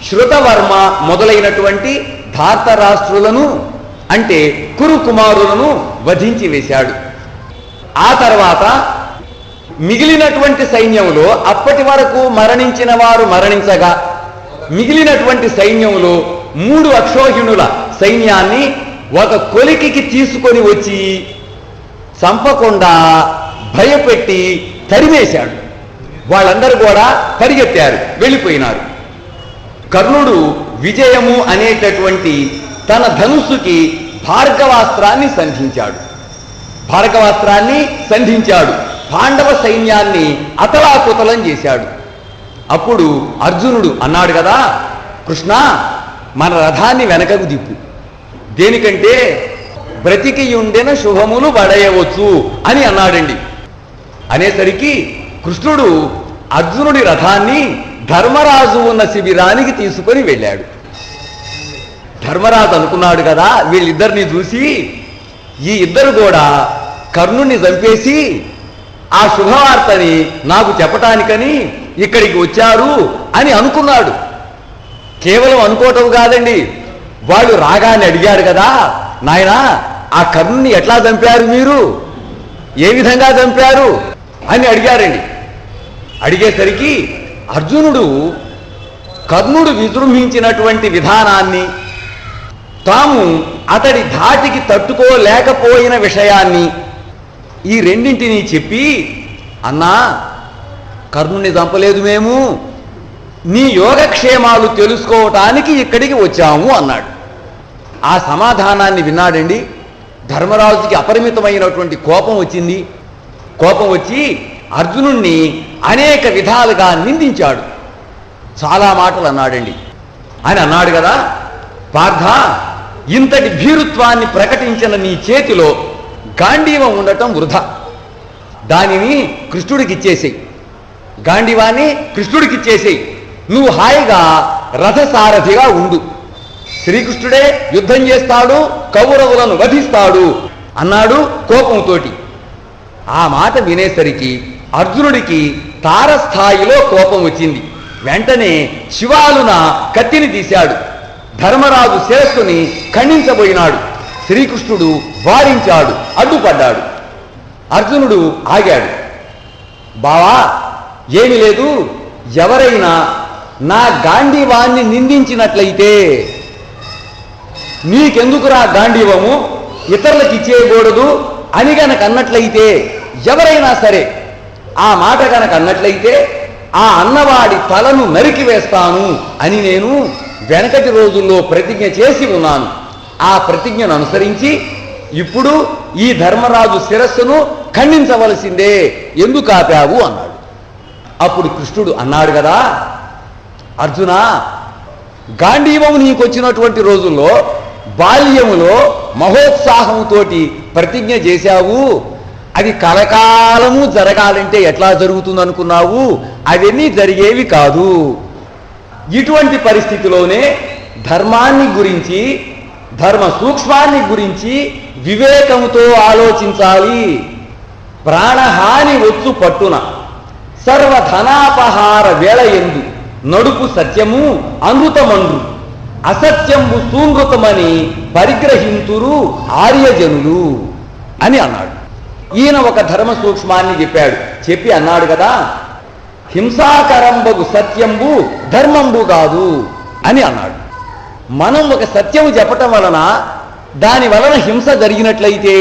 శృతవర్మ మొదలైనటువంటి ధార్తరాష్ట్రులను, అంటే కురు కుమారులను వధించి వేశాడు. ఆ తర్వాత మిగిలినటువంటి సైన్యంలో అప్పటి వరకు మరణించిన వారు మరణించగా, మిగిలినటువంటి సైన్యంలో 3 అక్షోహిణుల సైన్యాన్ని ఒక కొలికికి తీసుకొని వచ్చి చంపకుండా భయపెట్టి తరిమేశాడు. వాళ్ళందరూ కూడా పరిగెత్తారు, వెళ్ళిపోయినారు. కర్ణుడు విజయము అనేటటువంటి తన ధనుస్సుకి భార్గవాస్త్రాన్ని సంధించాడు. పాండవ సైన్యాన్ని అతలాకుతలం చేశాడు. అప్పుడు అర్జునుడు అన్నాడు కదా, కృష్ణ మన రథాన్ని వెనకకు దిప్పు, దేనికంటే బ్రతికియుండెన శుభములు పడయవచ్చు అని అన్నాడండి. అనేసరికి కృష్ణుడు అర్జునుడి రథాన్ని ధర్మరాజు ఉన్న శిబిరానికి తీసుకొని వెళ్ళాడు. ధర్మరాజు అనుకున్నాడు కదా, వీళ్ళిద్దరిని చూసి ఈ ఇద్దరు కూడా కర్ణుణ్ణి చంపేసి ఆ శుభవార్తని నాకు చెప్పటానికని ఇక్కడికి వచ్చారు అని అనుకున్నాడు. కేవలం అనుకోవటం కాదండి, వాళ్ళు రాగానే అడిగాడు కదా, నాయనా ఆ కర్ణుని ఎట్లా చంపారు, మీరు ఏ విధంగా చంపారు అని అడిగారండి. అడిగేసరికి అర్జునుడు కర్ణుడు విజృంభించినటువంటి విధానాన్ని, తాము అతడి ధాటికి తట్టుకోలేకపోయిన విషయాన్ని, ఈ రెండింటినీ చెప్పి, అన్నా కర్ణుని చంపలేదు మేము, నీ యోగక్షేమాలు తెలుసుకోవటానికి ఇక్కడికి వచ్చాము అన్నాడు. ఆ సమాధానాన్ని విన్నాడండి. ధర్మరాజుకి అపరిమితమైనటువంటి కోపం వచ్చింది. కోపం వచ్చి అర్జునుణ్ణి అనేక విధాలుగా నిందించాడు. చాలా మాటలు అన్నాడండి. ఆయన అన్నాడు కదా, పార్థ ఇంతటి భీరుత్వాన్ని ప్రకటించిన నీ చేతిలో గాంధీవం ఉండటం వృధా, దానిని కృష్ణుడికిచ్చేసేయి, గాంధీవాన్ని కృష్ణుడికిచ్చేసేయి, నువ్వు హాయిగా రథసారథిగా ఉండు, శ్రీకృష్ణుడే యుద్ధం చేస్తాడు, కౌరవులను వధిస్తాడు అన్నాడు కోపంతోటి. ఆ మాట వినేసరికి అర్జునుడికి తారస్థాయిలో కోపం వచ్చింది. వెంటనే శివాలున కత్తిని తీశాడు. ధర్మరాజు శిరస్సుని ఖండించబోయినాడు. శ్రీకృష్ణుడు వారించాడు, అడ్డుపడ్డాడు. అర్జునుడు ఆగాడు. బావా ఏమి లేదు, ఎవరైనా నా గాంధీవాన్ని నిందించినట్లయితే, నీకెందుకురా గాంధీవము, ఇతరులకు ఇచ్చేయకూడదు అని గనక అన్నట్లయితే, ఎవరైనా సరే ఆ మాట గనక అన్నట్లయితే ఆ అన్నవాడి తలను నరికి వేస్తాను అని నేను వెనకటి రోజుల్లో ప్రతిజ్ఞ చేసి ఉన్నాను. ఆ ప్రతిజ్ఞను అనుసరించి ఇప్పుడు ఈ ధర్మరాజు శిరస్సును ఖండించవలసిందే, ఎందుకు ఆపావు అన్నాడు. అప్పుడు కృష్ణుడు అన్నాడు కదా, అర్జున గాంధీవము నీకొచ్చినటువంటి రోజుల్లో బాల్యములో మహోత్సాహంతో ప్రతిజ్ఞ చేశావు, అది కలకాలము జరగాలంటే ఎట్లా జరుగుతుంది అనుకున్నావు, అవన్నీ జరిగేవి కాదు. ఇటువంటి పరిస్థితిలోనే ధర్మాన్ని గురించి, ధర్మ సూక్ష్మాన్ని గురించి వివేకంతో ఆలోచించాలి. ప్రాణహాని వచ్చు పట్టున సర్వధనాపహార వేళ ఎందు నడుపు సత్యము అమృతమండ్రు అసత్యంబు సూనృతమని పరిగ్రహింతురు ఆర్యజనులు అని అన్నాడు. ఈయన ఒక ధర్మ సూక్ష్మాన్ని చెప్పాడు. చెప్పి అన్నాడు కదా, హింసాకరంబగు సత్యంబు ధర్మంబు కాదు అని అన్నాడు. మనం ఒక సత్యము చెప్పటం వలన దాని వలన హింస జరిగినట్లయితే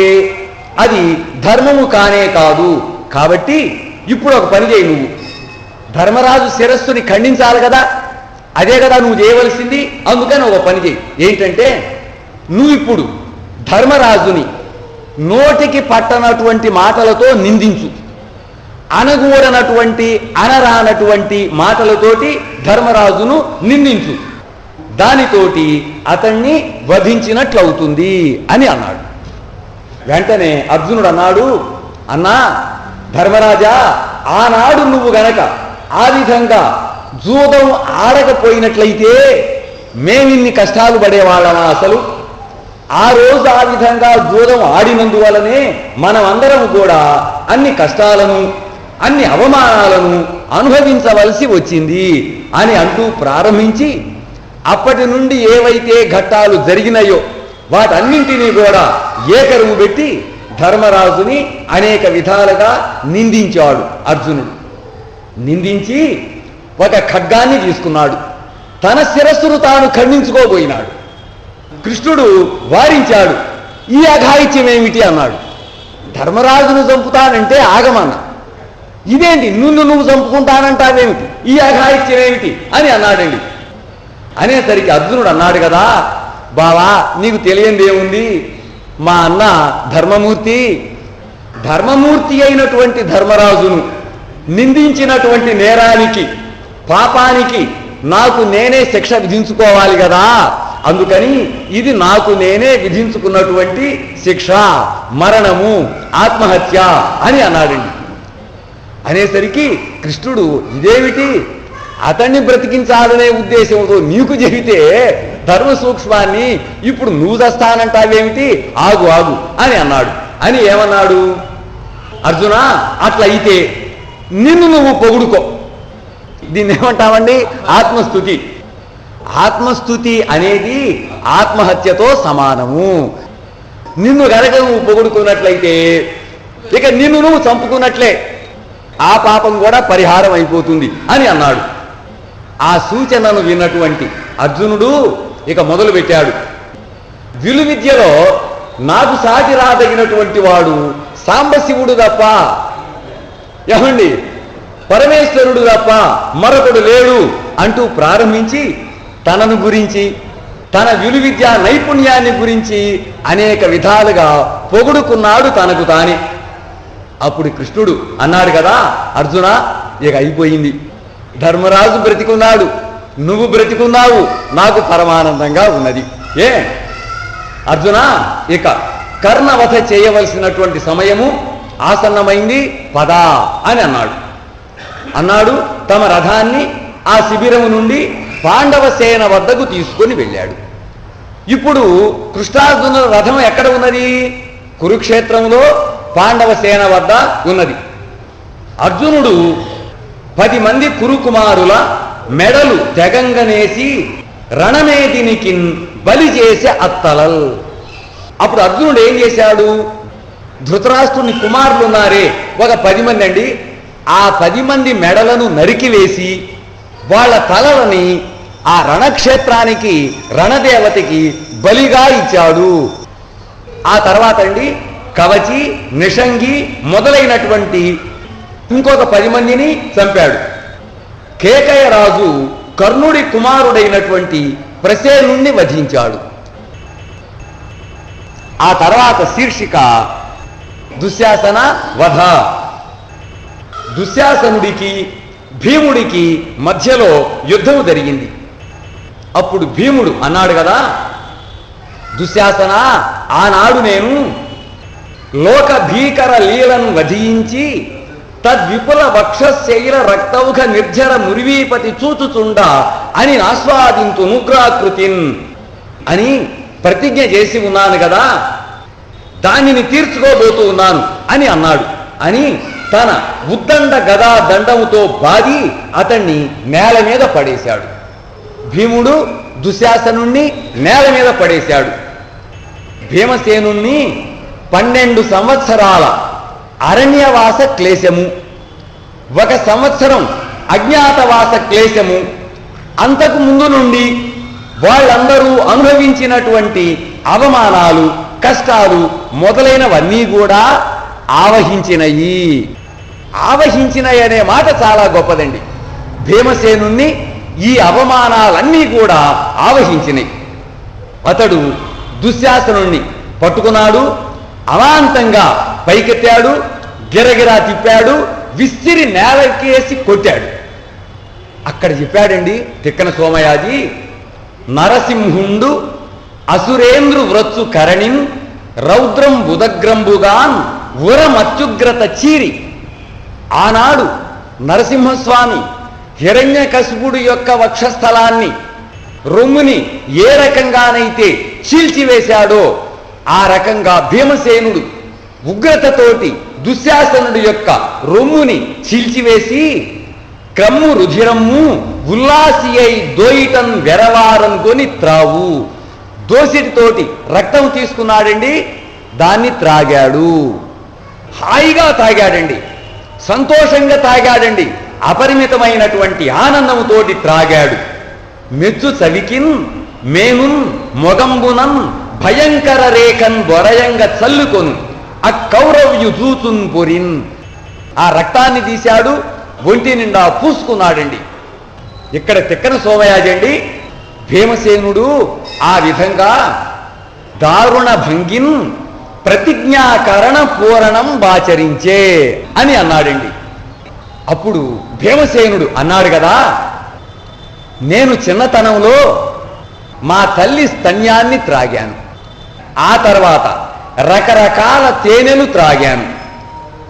అది ధర్మము కానే కాదు. కాబట్టి ఇప్పుడు ఒక పని చేయి, నువ్వు ధర్మరాజు శిరస్సుని ఖండించాలి కదా, అదే కదా నువ్వు చేయవలసింది. అందుకని ఒక పని చేయి. ఏంటంటే, నువ్వు ఇప్పుడు ధర్మరాజుని నోటికి పట్టనటువంటి మాటలతో నిందించు, అనగూడనటువంటి అనరానటువంటి మాటలతోటి ధర్మరాజును నిందించు, దానితోటి అతన్ని వధించినట్లవుతుంది అని అన్నాడు. వెంటనే అర్జునుడు అన్నాడు, అన్నా ధర్మరాజా, ఆనాడు నువ్వు గనక ఆ విధంగా జూదం ఆడకపోయినట్లయితే మేమిన్ని కష్టాలు పడేవాళ్ళమా? అసలు ఆ రోజు ఆ విధంగా జూదం ఆడినందువలనే మనమందరం కూడా అన్ని కష్టాలను అన్ని అవమానాలను అనుభవించవలసి వచ్చింది అని అంటూ ప్రారంభించి, అప్పటి నుండి ఏవైతే ఘట్టాలు జరిగినాయో వాటన్నింటినీ కూడా ఏకరువు పెట్టి ధర్మరాజుని అనేక విధాలుగా నిందించాడు అర్జునుడు. నిందించి ఒక ఖడ్గాన్ని తీసుకున్నాడు, తన శిరస్సును తాను ఖండించుకోబోయినాడు. కృష్ణుడు వారించాడు. ఈ అఘాయిత్యం ఏమిటి అన్నాడు. ధర్మరాజును చంపుతానంటే ఆగమన్నా, ఇదేంటి నువ్వు చంపుకుంటానంటావేమిటి, ఈ అఘాయిత్యం ఏమిటి అని అన్నాడండి. అనేసరికి అర్జునుడు అన్నాడు కదా, బావా నీకు తెలియందేముంది, మా అన్న ధర్మమూర్తి అయినటువంటి ధర్మరాజును నిందించినటువంటి నేరానికి పాపానికి నాకు నేనే శిక్ష విధించుకోవాలి కదా, అందుకని ఇది నాకు నేనే విధించుకున్నటువంటి శిక్ష, మరణము, ఆత్మహత్య అని అన్నాడండి. అనేసరికి కృష్ణుడు ఇదేమిటి, అతన్ని బ్రతికించాలనే ఉద్దేశంతో నీకు చెబితే ధర్మ సూక్ష్మాన్ని ఇప్పుడు నువ్వు చస్తానంటావేమిటి, ఆగు ఆగు అని అన్నాడు. అని ఏమన్నాడు, అర్జున అట్లయితే నిన్ను నువ్వు పొగుడుకో. దీన్ని ఏమంటామండి, ఆత్మస్తుతి. ఆత్మస్తుతి అనేది ఆత్మహత్యతో సమానము. నిన్ను గనక నువ్వు పొగుడుకున్నట్లయితే ఇక నిన్ను నువ్వు చంపుకున్నట్లే, ఆ పాపం కూడా పరిహారం అయిపోతుంది అని అన్నాడు. ఆ సూచనను విన్నటువంటి అర్జునుడు ఇక మొదలు పెట్టాడు. విలువిద్యలో నాకు సాటి రాదగినటువంటి వాడు సాంబశివుడు తప్ప, ఏమండి పరమేశ్వరుడు తప్ప మరొకడు లేడు అంటూ ప్రారంభించి తనను గురించి తన విలువిద్యా నైపుణ్యాన్ని గురించి అనేక విధాలుగా పొగుడుకున్నాడు తనకు తానే. అప్పుడు కృష్ణుడు అన్నాడు కదా, అర్జున ఇక అయిపోయింది, ధర్మరాజు బ్రతికున్నాడు, నువ్వు బ్రతికున్నావు, నాకు పరమానందంగా ఉన్నది. అర్జున ఇక కర్ణవధ చేయవలసినటువంటి సమయము ఆసన్నమైంది, పద అని అన్నాడు. తమ రథాన్ని ఆ శిబిరము నుండి పాండవ సేన వద్దకు తీసుకొని వెళ్ళాడు. ఇప్పుడు కృష్ణార్జునుల రథం ఎక్కడ ఉన్నది, కురుక్షేత్రంలో పాండవ సేన వద్ద ఉన్నది. అర్జునుడు 10 మంది కురుకుమారుల మెడలు తెగంగనేసి రణమేదినికి బలి చేసే అత్తలల్. అప్పుడు అర్జునుడు ఏం చేశాడు, ధృతరాష్ట్రుని కుమారులు ఉన్నారే ఒక 10 మంది అండి, ఆ 10 మంది మెడలను నరికివేసి వాళ్ళ తలలని ఆ రణక్షేత్రానికి రణదేవతకి బలిగా ఇచ్చాడు. ఆ తర్వాత అండి కవచి, నిషంగి మొదలైనటువంటి ఇంకొక 10 మందిని చంపాడు. కేకయ రాజు కర్ణుడి కుమారుడైనటువంటి ప్రసేనుణ్ణి వధించాడు. ఆ తర్వాత శీర్షిక దుశ్శాసన వధ. దుశ్శాసనుడికి భీముడికి మధ్యలో యుద్ధం జరిగింది. అప్పుడు భీముడు అన్నాడు కదా, దుశ్శాసన ఆనాడు నేను లోక భీకర లీలను వధించి తద్విపుల వక్షశైల రక్తౌఘ నిర్జర మురివీపతి చూచుచుండ అని ఆస్వాదింతు నుగ్రాకృతిన్ అని ప్రతిజ్ఞ చేసి ఉన్నాను కదా, దానిని తీర్చుకోబోతూ ఉన్నాను అని అన్నాడు. అని తన ఉద్దండ గదా దండముతో బాది అతన్ని నేల మీద పడేశాడు. భీముడు దుశ్శాసనుణ్ణి నేల మీద పడేశాడు. భీమసేనుణ్ణి 12 సంవత్సరాల అరణ్యవాస క్లేశము, 1 సంవత్సరం అజ్ఞాతవాస క్లేశము, అంతకు ముందు నుండి వాళ్ళందరూ అనుభవించినటువంటి అవమానాలు, కష్టాలు మొదలైనవన్నీ కూడా ఆవహించినయి. ఆవహించినయి అనే మాట చాలా గొప్పదండి. భీమసేనుణ్ణి ఈ అవమానాలన్నీ కూడా ఆవహించినాయి. అతడు దుశ్శాసనుణ్ణి పట్టుకున్నాడు, అమాంతంగా పైకెత్తాడు, గిరగిరా తిప్పాడు, విసిరి నేలకేసి కొట్టాడు. అక్కడ చెప్పాడండి తిక్కన సోమయాజి, నరసింహుండు అసురేంద్రు వ్రత్సు కరణిన్ రౌద్రం బుదగ్రంబుగాన్ ఉరమత్యుగ్రత చీరి. ఆనాడు నరసింహస్వామి హిరణ్యకశిపుడు యొక్క వక్షస్థలాన్ని, రొమ్ముని ఏ రకంగానైతే చీల్చివేశాడో ఆ రకంగా భీమసేనుడు ఉగ్రతతోటి దుశ్శాసనుడి యొక్క రొమ్ముని చీల్చివేసి క్రమ్ము రుధిరమ్ము ఉల్లాసి అయి దోయిటన్ వెరవారన్ కొని త్రావు. దోసిటితోటి రక్తం తీసుకున్నాడండి, దాన్ని త్రాగాడు. హాయిగా తాగాడండి, సంతోషంగా తాగాడండి, అపరిమితమైనటువంటి ఆనందముతోటి త్రాగాడు. మెచ్చు చవికిన్ మేనున్ మొగంబునన్ భయంకర రేఖన్ బొరయంగ చల్లుకొను అక్కౌరవ్యు చూచున్ పొరిన్. ఆ రక్తాన్ని తీశాడు, ఒంటి నిండా పూసుకున్నాడండి. ఇక్కడ తిక్కన సోమయాజి అండి, భీమసేనుడు ఆ విధంగా దారుణ భంగిన్ ప్రతిజ్ఞాకరణ పూరణం బాచరించే అని అన్నాడండి. అప్పుడు భీమసేనుడు అన్నాడు కదా, నేను చిన్నతనంలో మా తల్లి స్తన్యాన్ని త్రాగాను, ఆ తర్వాత రకరకాల తేనెలు త్రాగాను,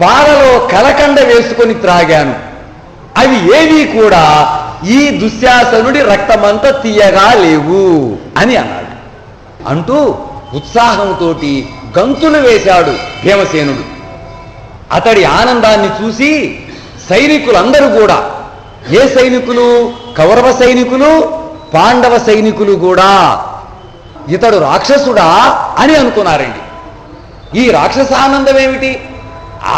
పాలలో కలకండ వేసుకొని త్రాగాను, అవి ఏవీ కూడా ఈ దుశ్శాసనుడి రక్తమంతా తీయగా లేవు అని అన్నాడు. అంటూ ఉత్సాహంతో గంతులు వేశాడు భీమసేనుడు. అతడి ఆనందాన్ని చూసి సైనికులందరూ కూడా, ఏ సైనికులు? కౌరవ సైనికులు, పాండవ సైనికులు కూడా ఇతడు రాక్షసుడా అని అనుకున్నారండి. ఈ రాక్షసానందం ఏమిటి?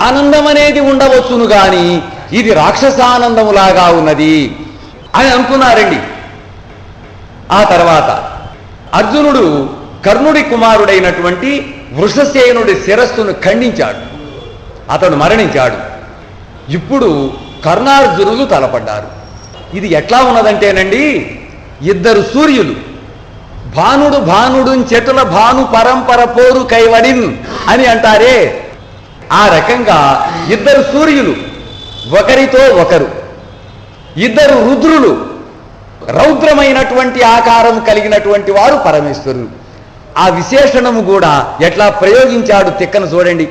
ఆనందం అనేది ఉండవచ్చును గాని ఇది రాక్షసానందములాగా ఉన్నది అని అనుకున్నారండి. ఆ తర్వాత అర్జునుడు కర్ణుడి కుమారుడైనటువంటి వృషసేనుడి శిరస్సును ఖండించాడు, అతడు మరణించాడు. ఇప్పుడు కర్ణార్జునులు తలపడ్డారు. ఇది ఎట్లా ఉన్నదంటేనండి, 2 సూర్యులు, భానుడు భానుడు చెటుల భాను పరంపర పోరు కైవడిన్ అని అంటారే, ఆ రకంగా 2 సూర్యులు ఒకరితో ఒకరు, 2 రుద్రులు, రౌద్రమైనటువంటి ఆకారం కలిగినటువంటి వారు పరమేశ్వరులు. ఆ విశేషణము కూడా ఎట్లా ప్రయోగించాడు తిక్కన చూడండి.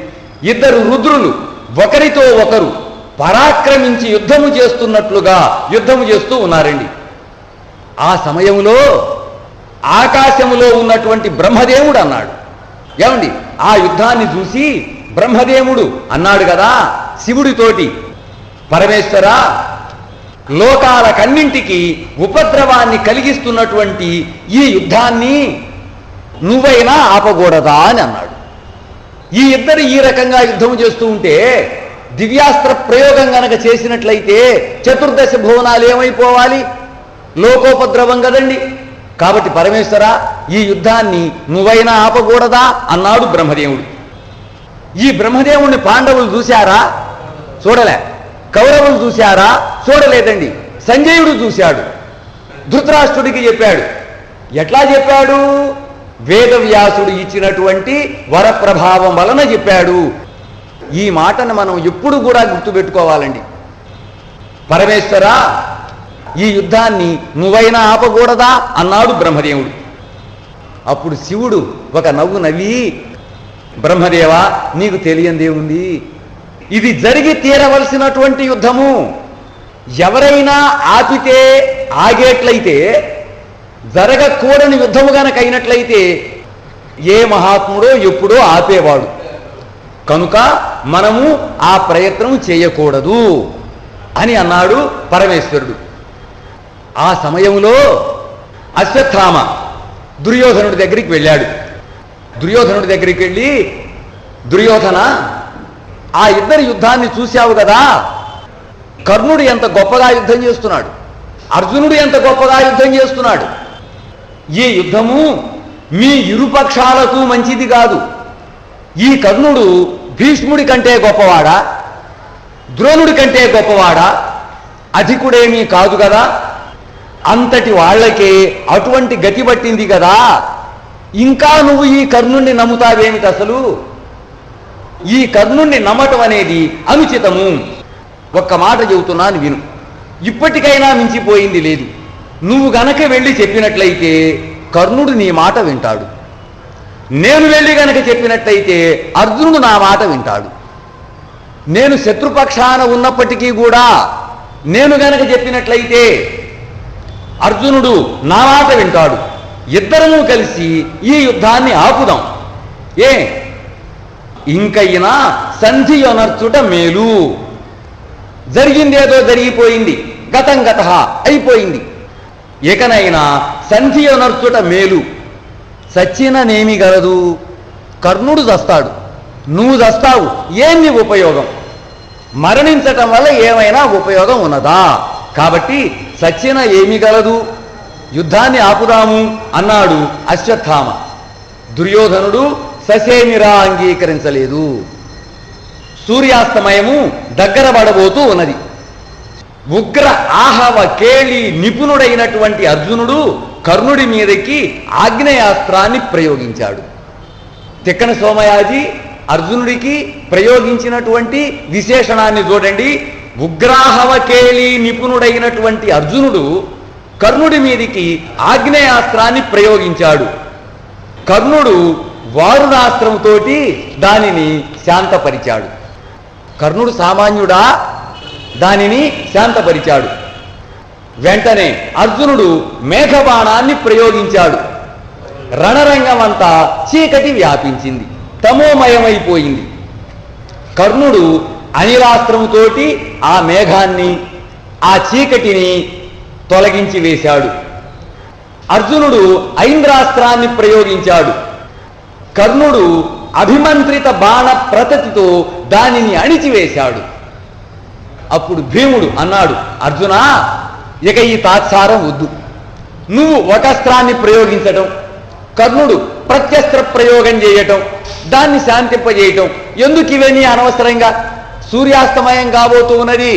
2 రుద్రులు ఒకరితో ఒకరు పరాక్రమించి యుద్ధము చేస్తున్నట్లుగా యుద్ధము చేస్తూ ఉన్నారండి. ఆ సమయంలో ఆకాశములో ఉన్నటువంటి బ్రహ్మదేవుడు అన్నాడు, ఏమండి ఆ యుద్ధాన్ని చూసి బ్రహ్మదేవుడు అన్నాడు కదా శివుడితోటి, పరమేశ్వరా, లోకాలకన్నింటికి ఉపద్రవాన్ని కలిగిస్తున్నటువంటి ఈ యుద్ధాన్ని నువ్వైనా ఆపకూడదా అని అన్నాడు. ఈ ఇద్దరు ఈ రకంగా యుద్ధం చేస్తూ ఉంటే దివ్యాస్త్ర ప్రయోగం గనక చేసినట్లయితే 14 భువనాలు ఏమైపోవాలి? లోకోపద్రవం కదండి. కాబట్టి పరమేశ్వర, ఈ యుద్ధాన్ని నువ్వైనా ఆపకూడదా అన్నాడు బ్రహ్మదేవుడు. ఈ బ్రహ్మదేవుణ్ణి పాండవులు చూశారా? చూడలే. కౌరవులు చూశారా? చూడలేదండి. సంజయుడు చూశాడు, ధృతరాష్ట్రుడికి చెప్పాడు. ఎట్లా చెప్పాడు? వేదవ్యాసుడు ఇచ్చినటువంటి వరప్రభావం వలన చెప్పాడు. ఈ మాటను మనం ఎప్పుడు కూడా గుర్తుపెట్టుకోవాలండి. పరమేశ్వర, ఈ యుద్ధాన్ని నువ్వైనా ఆపకూడదా అన్నాడు బ్రహ్మదేవుడు. అప్పుడు శివుడు ఒక నవ్వు నవ్వి, బ్రహ్మదేవా, నీకు తెలియందేముంది, ఇది జరిగి తీరవలసినటువంటి యుద్ధము. ఎవరైనా ఆపితే ఆగేట్లయితే, జరగకూడని యుద్ధము గనక అయినట్లయితే ఏ మహాత్ముడో ఎప్పుడో ఆపేవాడు. కనుక మనము ఆ ప్రయత్నం చేయకూడదు అని అన్నాడు పరమేశ్వరుడు. ఆ సమయంలో అశ్వత్థామ దుర్యోధనుడి దగ్గరికి వెళ్ళాడు. దుర్యోధనుడి దగ్గరికి వెళ్ళి, దుర్యోధన, ఆ ఇద్దరి యుద్ధాన్ని చూశావు కదా, కర్ణుడు ఎంత గొప్పగా యుద్ధం చేస్తున్నాడు, అర్జునుడు ఎంత గొప్పగా యుద్ధం చేస్తున్నాడు. ఈ యుద్ధము మీ ఇరుపక్షాలకు మంచిది కాదు. ఈ కర్ణుడు భీష్ముడి కంటే గొప్పవాడా, ద్రోణుడి కంటే గొప్పవాడా, అధికుడేమీ కాదు కదా. అంతటి వాళ్ళకే అటువంటి గతి పట్టింది కదా. ఇంకా నువ్వు ఈ కర్ణుణ్ణి నమ్ముతావేమిటి? అసలు ఈ కర్ణుణ్ణి నమ్మటం అనేది అనుచితము. ఒక్క మాట చెబుతున్నాను విను. ఇప్పటికైనా మించిపోయింది లేదు. నువ్వు గనక వెళ్ళి చెప్పినట్లయితే కర్ణుడు నీ మాట వింటాడు. నేను వెళ్ళి గనక చెప్పినట్లయితే అర్జునుడు నా మాట వింటాడు. నేను శత్రుపక్షాన ఉన్నప్పటికీ కూడా నేను గనక చెప్పినట్లయితే అర్జునుడు నా మాట వింటాడు. ఇద్దరము కలిసి ఈ యుద్ధాన్ని ఆపుదాం. ఇంకైనా సంధి అనర్చుట మేలు. జరిగిందేదో జరిగిపోయింది, గతం గత అయిపోయింది. ఇకనైనా సంధి అనర్చుట మేలు. సచ్చిననేమి గలదు? కర్ణుడు చస్తాడు, నువ్వు చస్తావు, ఏంది ఉపయోగం? మరణించటం వల్ల ఏమైనా ఉపయోగం ఉన్నదా? కాబట్టి సచ్చిన ఏమి గలదు, యుద్ధాన్ని ఆపుదాము అన్నాడు అశ్వత్థామ. దుర్యోధనుడు ససేమిరా అంగీకరించలేదు. సూర్యాస్తమయము దగ్గర పడబోతూ ఉన్నది. ఉగ్ర ఆహవ కేళి నిపుణుడైనటువంటి అర్జునుడు కర్ణుడి మీదకి ఆగ్నేయాస్త్రాన్ని ప్రయోగించాడు. తిక్కన సోమయాజి అర్జునుడికి ప్రయోగించినటువంటి విశేషణాన్ని చూడండి. ఉగ్రాహవ కేళి నిపుణుడైనటువంటి అర్జునుడు కర్ణుడి మీదికి ఆగ్నేయాస్త్రాన్ని ప్రయోగించాడు. కర్ణుడు వారుణాస్త్రంతో దానిని శాంతపరిచాడు. కర్ణుడు సామాన్యుడా? దానిని శాంతపరిచాడు. వెంటనే అర్జునుడు మేఘబాణాన్ని ప్రయోగించాడు. రణరంగమంతా చీకటి వ్యాపించింది, తమోమయమైపోయింది. కర్ణుడు అనిలాస్త్రముతో ఆ మేఘాన్ని, ఆ చీకటిని తొలగించి వేశాడు. అర్జునుడు ఐంద్రాస్త్రాన్ని ప్రయోగించాడు. కర్ణుడు అభిమంత్రిత బాణ ప్రతతితో దానిని అణిచివేశాడు. అప్పుడు భీముడు అన్నాడు, అర్జునా, ఇక ఈ తాత్సారం వద్దు. నువ్వు ఒక అస్త్రాన్ని ప్రయోగించటం, కర్ణుడు ప్రత్యస్త్ర ప్రయోగం చేయటం, దాన్ని శాంతింపజేయటం ఎందుకు? ఇవన్నీ అనవసరంగా. సూర్యాస్తమయం కాబోతూ ఉన్నది.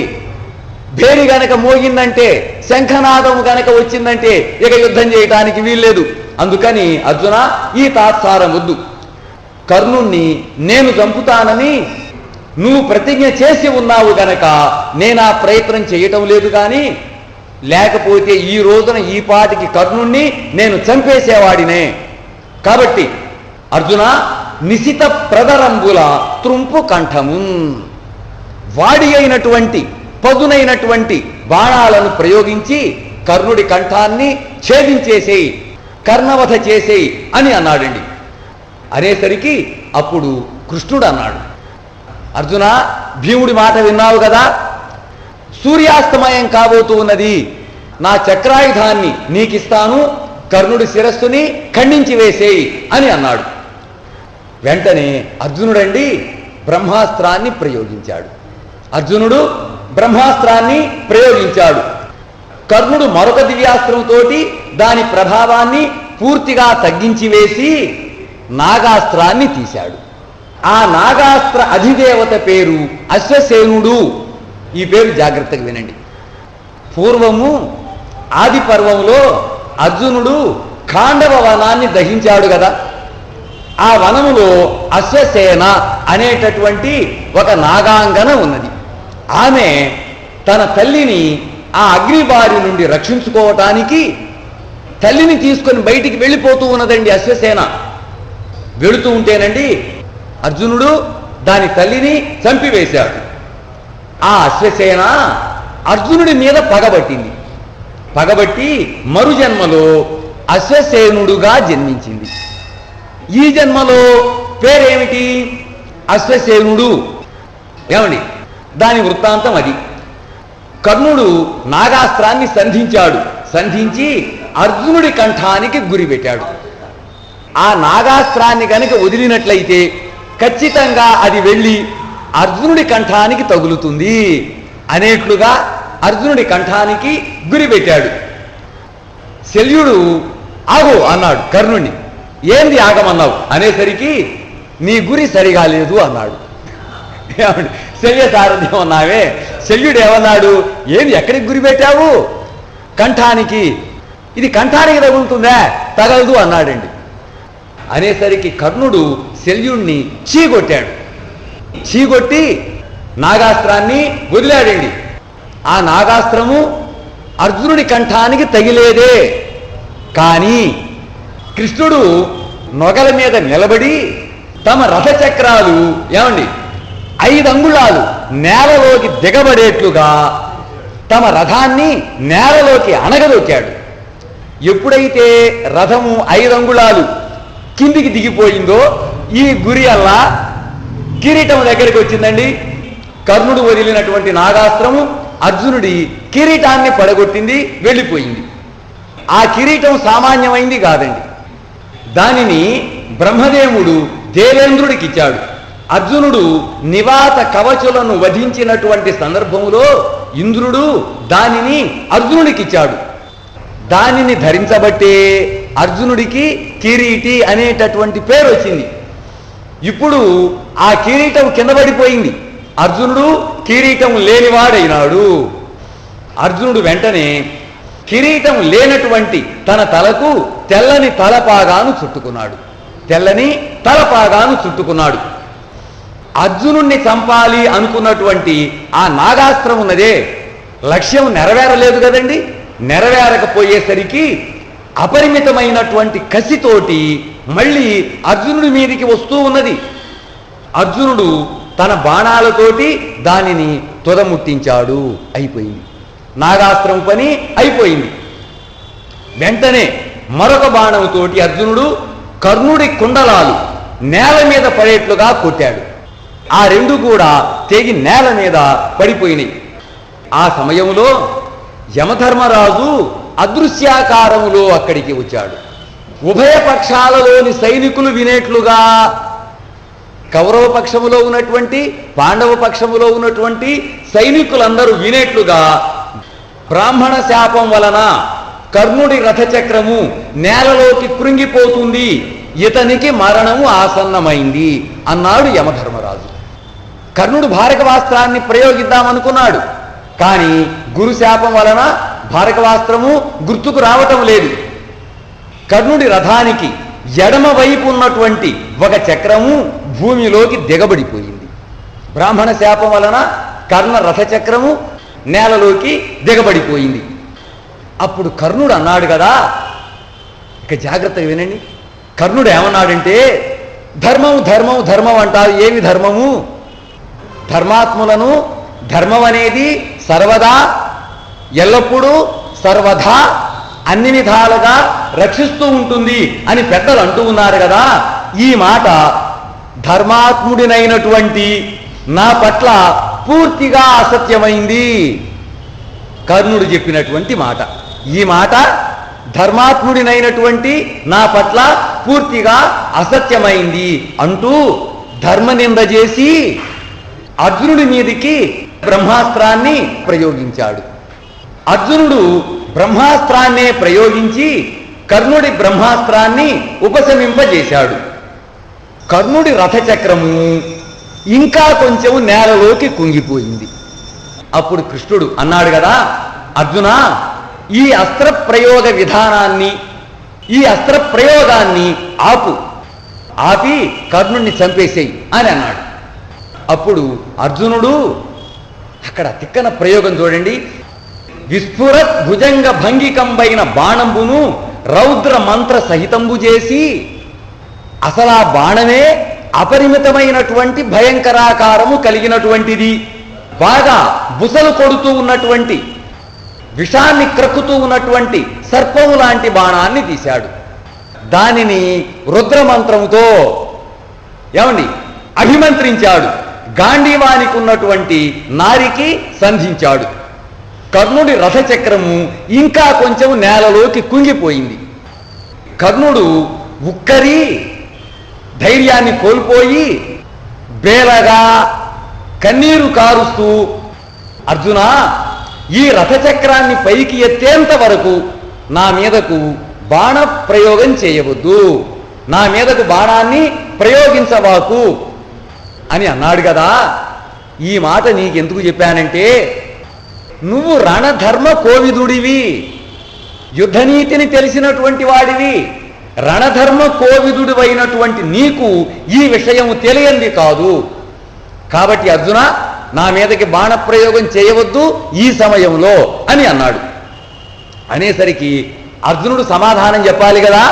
భేరి గనక మోగిందంటే, శంఖనాదం గనక వచ్చిందంటే ఇక యుద్ధం చేయటానికి వీల్లేదు. అందుకని అర్జున, ఈ తాత్సారం వద్దు. కర్ణుణ్ణి నేను చంపుతానని నువ్వు ప్రతిజ్ఞ చేసి ఉన్నావు గనక నేను ఆ ప్రయత్నం చేయటం లేదు. కానీ లేకపోతే ఈ రోజున ఈ పాటికి కర్ణుణ్ణి నేను చంపేసేవాడినే. కాబట్టి అర్జున, నిశిత ప్రదరంబుల త్రుంపు కంఠము, వాడి అయినటువంటి పదునైనటువంటి బాణాలను ప్రయోగించి కర్ణుడి కంఠాన్ని ఛేదించేసేయి, కర్ణవధ చేసేయి అని అన్నాడండి. అనేసరికి అప్పుడు కృష్ణుడు అన్నాడు, అర్జున, భీముడి మాట విన్నావు కదా, సూర్యాస్తమయం కాబోతూ ఉన్నది, నా చక్రాయుధాన్ని నీకిస్తాను, కర్ణుడి శిరస్సుని ఖండించి వేసేయి అని అన్నాడు. వెంటనే అర్జునుడండి బ్రహ్మాస్త్రాన్ని ప్రయోగించాడు. అర్జునుడు బ్రహ్మాస్త్రాన్ని ప్రయోగించాడు. కర్ణుడు మరొక దివ్యాస్త్రంతో దాని ప్రభావాన్ని పూర్తిగా తగ్గించి వేసి నాగాస్త్రాన్ని తీశాడు. ఆ నాగాస్త్ర అధిదేవత పేరు అశ్వసేనుడు. ఈ పేరు జాగ్రత్తగా వినండి. పూర్వము ఆది పర్వంలో అర్జునుడు ఖాండవ వనాన్ని దహించాడు కదా. ఆ వనములో అశ్వసేన అనేటటువంటి ఒక నాగాంగన ఉన్నది. ఆమె తన తల్లిని ఆ అగ్నిబారి నుండి రక్షించుకోవటానికి తల్లిని తీసుకొని బయటికి వెళ్ళిపోతూ ఉన్నదండి అశ్వసేన. వెళుతూ ఉంటేనండి అర్జునుడు దాని తల్లిని చంపివేశాడు. ఆ అశ్వసేన అర్జునుడి మీద పగబట్టింది. పగబట్టి మరుజన్మలో అశ్వసేనుడుగా జన్మించింది. ఈ జన్మలో పేరేమిటి? అశ్వసేనుడు. ఏమండి, దాని వృత్తాంతం అది. కర్ణుడు నాగాస్త్రాన్ని సంధించాడు. సంధించి అర్జునుడి కంఠానికి గురిపెట్టాడు. ఆ నాగాస్త్రాన్ని కనుక వదిలినట్లయితే ఖచ్చితంగా అది వెళ్ళి అర్జునుడి కంఠానికి తగులుతుంది అనేట్లుగా అర్జునుడి కంఠానికి గురిపెట్టాడు. శల్యుడు ఆగు అన్నాడు కర్ణుణ్ణి. ఏంది ఆగమన్నావు అనేసరికి నీ గురి సరిగా లేదు అన్నాడు. శల్య సారథ్యం అన్నావే. శల్యుడు ఏమన్నాడు? ఏంది ఎక్కడికి గురి పెట్టావు? కంఠానికి. ఇది కంఠానికి తగులుతుందా? తగలదు అన్నాడండి. అనేసరికి కర్ణుడు శల్యుణ్ణి చీగొట్టాడు. చీగొట్టి నాగాస్త్రాన్ని వదిలాడండి. ఆ నాగాస్త్రము అర్జునుడి కంఠానికి తగిలేదే. కానీ కృష్ణుడు నొగల మీద నిలబడి తమ రథచక్రాలు 5 అంగుళాలు నేలలోకి దిగబడేట్లుగా తమ రథాన్ని నేలలోకి అణగదొక్కాడు. ఎప్పుడైతే రథము 5 అంగుళాలు కిందికి దిగిపోయిందో ఈ గురి అల్లా కిరీటం దగ్గరికి వచ్చిందండి. కర్ణుడు వదిలినటువంటి నాగాస్త్రము అర్జునుడి కిరీటాన్ని పడగొట్టింది, వెళ్ళిపోయింది. ఆ కిరీటం సామాన్యమైంది కాదండి. దానిని బ్రహ్మదేవుడు దేవేంద్రుడికి ఇచ్చాడు. అర్జునుడు నివాత కవచులను వధించినటువంటి సందర్భములో ఇంద్రుడు దానిని అర్జునుడికి ఇచ్చాడు. దానిని ధరించబట్టే అర్జునుడికి కిరీటి అనేటటువంటి పేరు వచ్చింది. ఇప్పుడు ఆ కిరీటం కింద పడిపోయింది. అర్జునుడు కిరీటం లేనివాడైనాడు. అర్జునుడు వెంటనే కిరీటం లేనటువంటి తన తలకు తెల్లని తలపాగాను చుట్టుకున్నాడు. తెల్లని తలపాగాను చుట్టుకున్నాడు. అర్జునుణ్ణి చంపాలి అనుకున్నటువంటి ఆ నాగాస్త్రం ఉన్నదే, లక్ష్యం నెరవేరలేదు కదండి. నెరవేరకపోయేసరికి అపరిమితమైనటువంటి కసితోటి మళ్ళీ అర్జునుడి మీదికి వస్తూ ఉన్నది. అర్జునుడు తన బాణాలతోటి దానిని తుదముట్టించాడు. అయిపోయింది. నాగాస్త్రం పని అయిపోయింది. వెంటనే మరొక బాణంతోటి అర్జునుడు కర్ణుడి కుండలాలు నేల మీద పడేట్లుగా కొట్టాడు. ఆ 2 కూడా తెగి నేల మీద పడిపోయినాయి. ఆ సమయంలో యమధర్మరాజు అదృశ్యాకారములో అక్కడికి వచ్చాడు. ఉభయ పక్షాలలోని సైనికులు వినేట్లుగా కౌరవ పక్షములో ఉన్నటువంటి పాండవ పక్షములో ఉన్నటువంటి సైనికులందరూ వినేట్లుగా బ్రాహ్మణ శాపం వలన కర్ణుడి రథచక్రము నేలలోకి కృంగిపోతుంది, ఇతనికి మరణము ఆసన్నమైంది అన్నాడు యమధర్మరాజు. కర్ణుడు భారకవాస్త్రాన్ని ప్రయోగిద్దామనుకున్నాడు. కానీ గురుశాపం వలన భారకవాస్త్రము గుర్తుకు రావటం లేదు. కర్ణుడి రథానికి ఎడమ వైపు ఉన్నటువంటి ఒక చక్రము భూమిలోకి దిగబడిపోయింది. బ్రాహ్మణ శాపం వలన కర్ణ రథచక్రము నేలలోకి దిగబడిపోయింది. అప్పుడు కర్ణుడు అన్నాడు కదా, ఇక జాగ్రత్తగా వినండి. కర్ణుడు ఏమన్నాడంటే, ధర్మం ధర్మం ధర్మం అంటారు. ఏమి ధర్మము? ధర్మాత్ములను ధర్మం అనేది సర్వదా ఎల్లప్పుడూ సర్వదా అన్ని విధాలుగా రక్షిస్తూ ఉంటుంది అని పెద్దలు అంటూ ఉన్నారు కదా. ఈ మాట ధర్మాత్ముడినైనటువంటి నా పట్ల పూర్తిగా అసత్యమైంది. కర్ణుడు చెప్పినటువంటి మాట ఈ మాట ధర్మాత్ముడినైనటువంటి నా పట్ల పూర్తిగా అసత్యమైంది అంటూ ధర్మనింద చేసి అర్జునుడి మీదికి బ్రహ్మాస్త్రాన్ని ప్రయోగించాడు. అర్జునుడు బ్రహ్మాస్త్రాన్నే ప్రయోగించి కర్ణుడి బ్రహ్మాస్త్రాన్ని ఉపశమింపజేశాడు. కర్ణుడి రథచక్రము ఇంకా కొంచెం నేలలోకి కుంగిపోయింది. అప్పుడు కృష్ణుడు అన్నాడు కదా, అర్జున, ఈ అస్త్ర ప్రయోగ విధానాన్ని, ఈ అస్త్ర ప్రయోగాన్ని ఆపి కర్ణుడిని చంపేసేయి అని అన్నాడు. అప్పుడు అర్జునుడు అక్కడ తిక్కన ప్రయోగం చూడండి. విస్ఫురత్ భుజంగ భంగికంబైన బాణంబును రౌద్ర మంత్ర సహితంబు చేసి, అసలు ఆ బాణమే అపరిమితమైనటువంటి భయంకరాకారము కలిగినటువంటిది. బాగా బుసలు కొడుతూ ఉన్నటువంటి, విషాన్ని క్రక్కుతూ ఉన్నటువంటి సర్పము లాంటి బాణాన్ని తీశాడు. దానిని రుద్రమంత్రముతో అభిమంత్రించాడు. గాంధీవానికి ఉన్నటువంటి నారికి సంధించాడు. కర్ణుడి రథచక్రము ఇంకా కొంచెం నేలలోకి కుంగిపోయింది. కర్ణుడు ఉక్కరి ధైర్యాన్ని కోల్పోయి బేలగా కన్నీరు కారుస్తూ, అర్జున, ఈ రథచక్రాన్ని పైకి ఎత్తేంత వరకు నా మీదకు బాణ ప్రయోగం చేయవద్దు, నా మీదకు బాణాన్ని ప్రయోగించవాకు అని అన్నాడు కదా. ఈ మాట నీకెందుకు చెప్పానంటే, నువ్వు రణధర్మ కోవిదుడివి, యుద్ధనీతిని తెలిసినటువంటి వాడివి. రణధర్మ కోవిదుడివైనటువంటి నీకు ఈ విషయం తెలియంది కాదు. కాబట్టి అర్జున, నా మీదకి బాణప్రయోగం చేయవద్దు ఈ సమయంలో అని అన్నాడు. అనేసరికి అర్జునుడు సమాధానం చెప్పాలి కదా.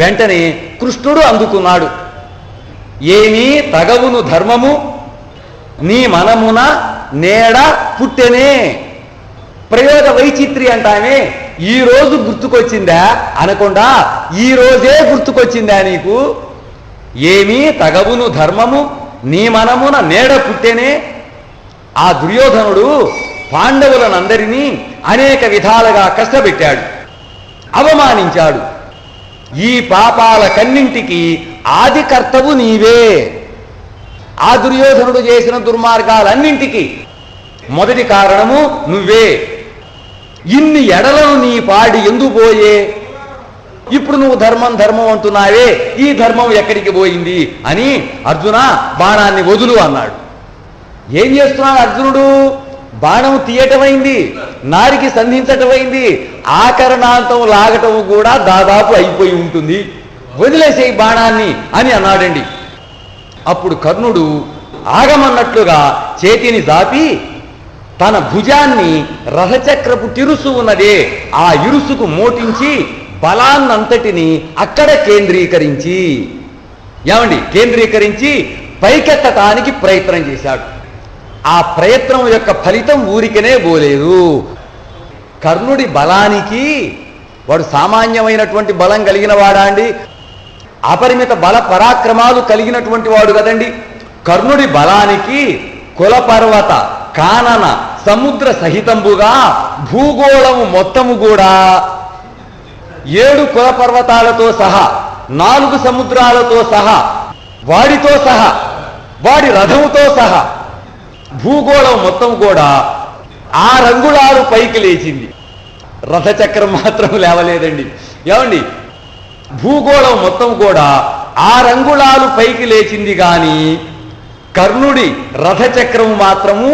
వెంటనే కృష్ణుడు అందుకున్నాడు. ఏమీ తగవును ధర్మము నీ మనమున నేడ పుట్టెనే. ప్రయోగ వైచిత్రి అంటామే, ఈ రోజు గుర్తుకొచ్చిందా అనకుండా ఈ రోజే గుర్తుకొచ్చిందా నీకు? ఏమీ తగవును ధర్మము నీ మనమున నేడ పుట్టెనే. ఆ దుర్యోధనుడు పాండవులనందరినీ అనేక విధాలుగా కష్టపెట్టాడు, అవమానించాడు. ఈ పాపాలకన్నింటికి ఆదికర్తవు నీవే. ఆ దుర్యోధనుడు చేసిన దుర్మార్గాలన్నింటికి మొదటి కారణము నువ్వే. ఇన్ని ఎడలను నీ పాడి ఎందుపోయే? ఇప్పుడు నువ్వు ధర్మం ధర్మం అంటున్నావే, ఈ ధర్మం ఎక్కడికి పోయింది అని అర్జున బాణాన్ని వదులు అన్నాడు. ఏం చేస్తున్నాడు అర్జునుడు? బాణం తీయటమైంది, నారికి సంధించటమైంది, ఆకరణాంతం లాగటం కూడా దాదాపు అయిపోయి ఉంటుంది, వదిలేసే బాణాన్ని అని అన్నాడండి. అప్పుడు కర్ణుడు ఆగమన్నట్లుగా చేతిని జాపి తన భుజాన్ని రథచక్రపు తిరుసు ఉన్నదే ఆ ఇరుసుకు మోటించి బలాన్నంతటిని అక్కడ కేంద్రీకరించి పైకెత్తటానికి ప్రయత్నం చేశాడు. ఆ ప్రయత్నం యొక్క ఫలితం ఊరికనే పోలేదు. కర్ణుడి బలానికి, వాడు సామాన్యమైనటువంటి బలం కలిగిన వాడా అండి? అపరిమిత బల పరాక్రమాలు కలిగినటువంటి వాడు కదండి. కర్ణుడి బలానికి కులపర్వత కానన సముద్ర సహితంబుగా భూగోళము మొత్తము కూడా 7 కులపర్వతాలతో సహా 4 సముద్రాలతో సహా వాడితో సహా వాడి రథముతో సహా భూగోళం మొత్తం కూడా 6 అంగుళాలు పైకి లేచింది. రథచక్రం మాత్రం లేవలేదండి. ఏమండి, భూగోళం మొత్తం కూడా 6 అంగుళాలు పైకి లేచింది, కానీ కర్ణుడి రథచక్రము మాత్రము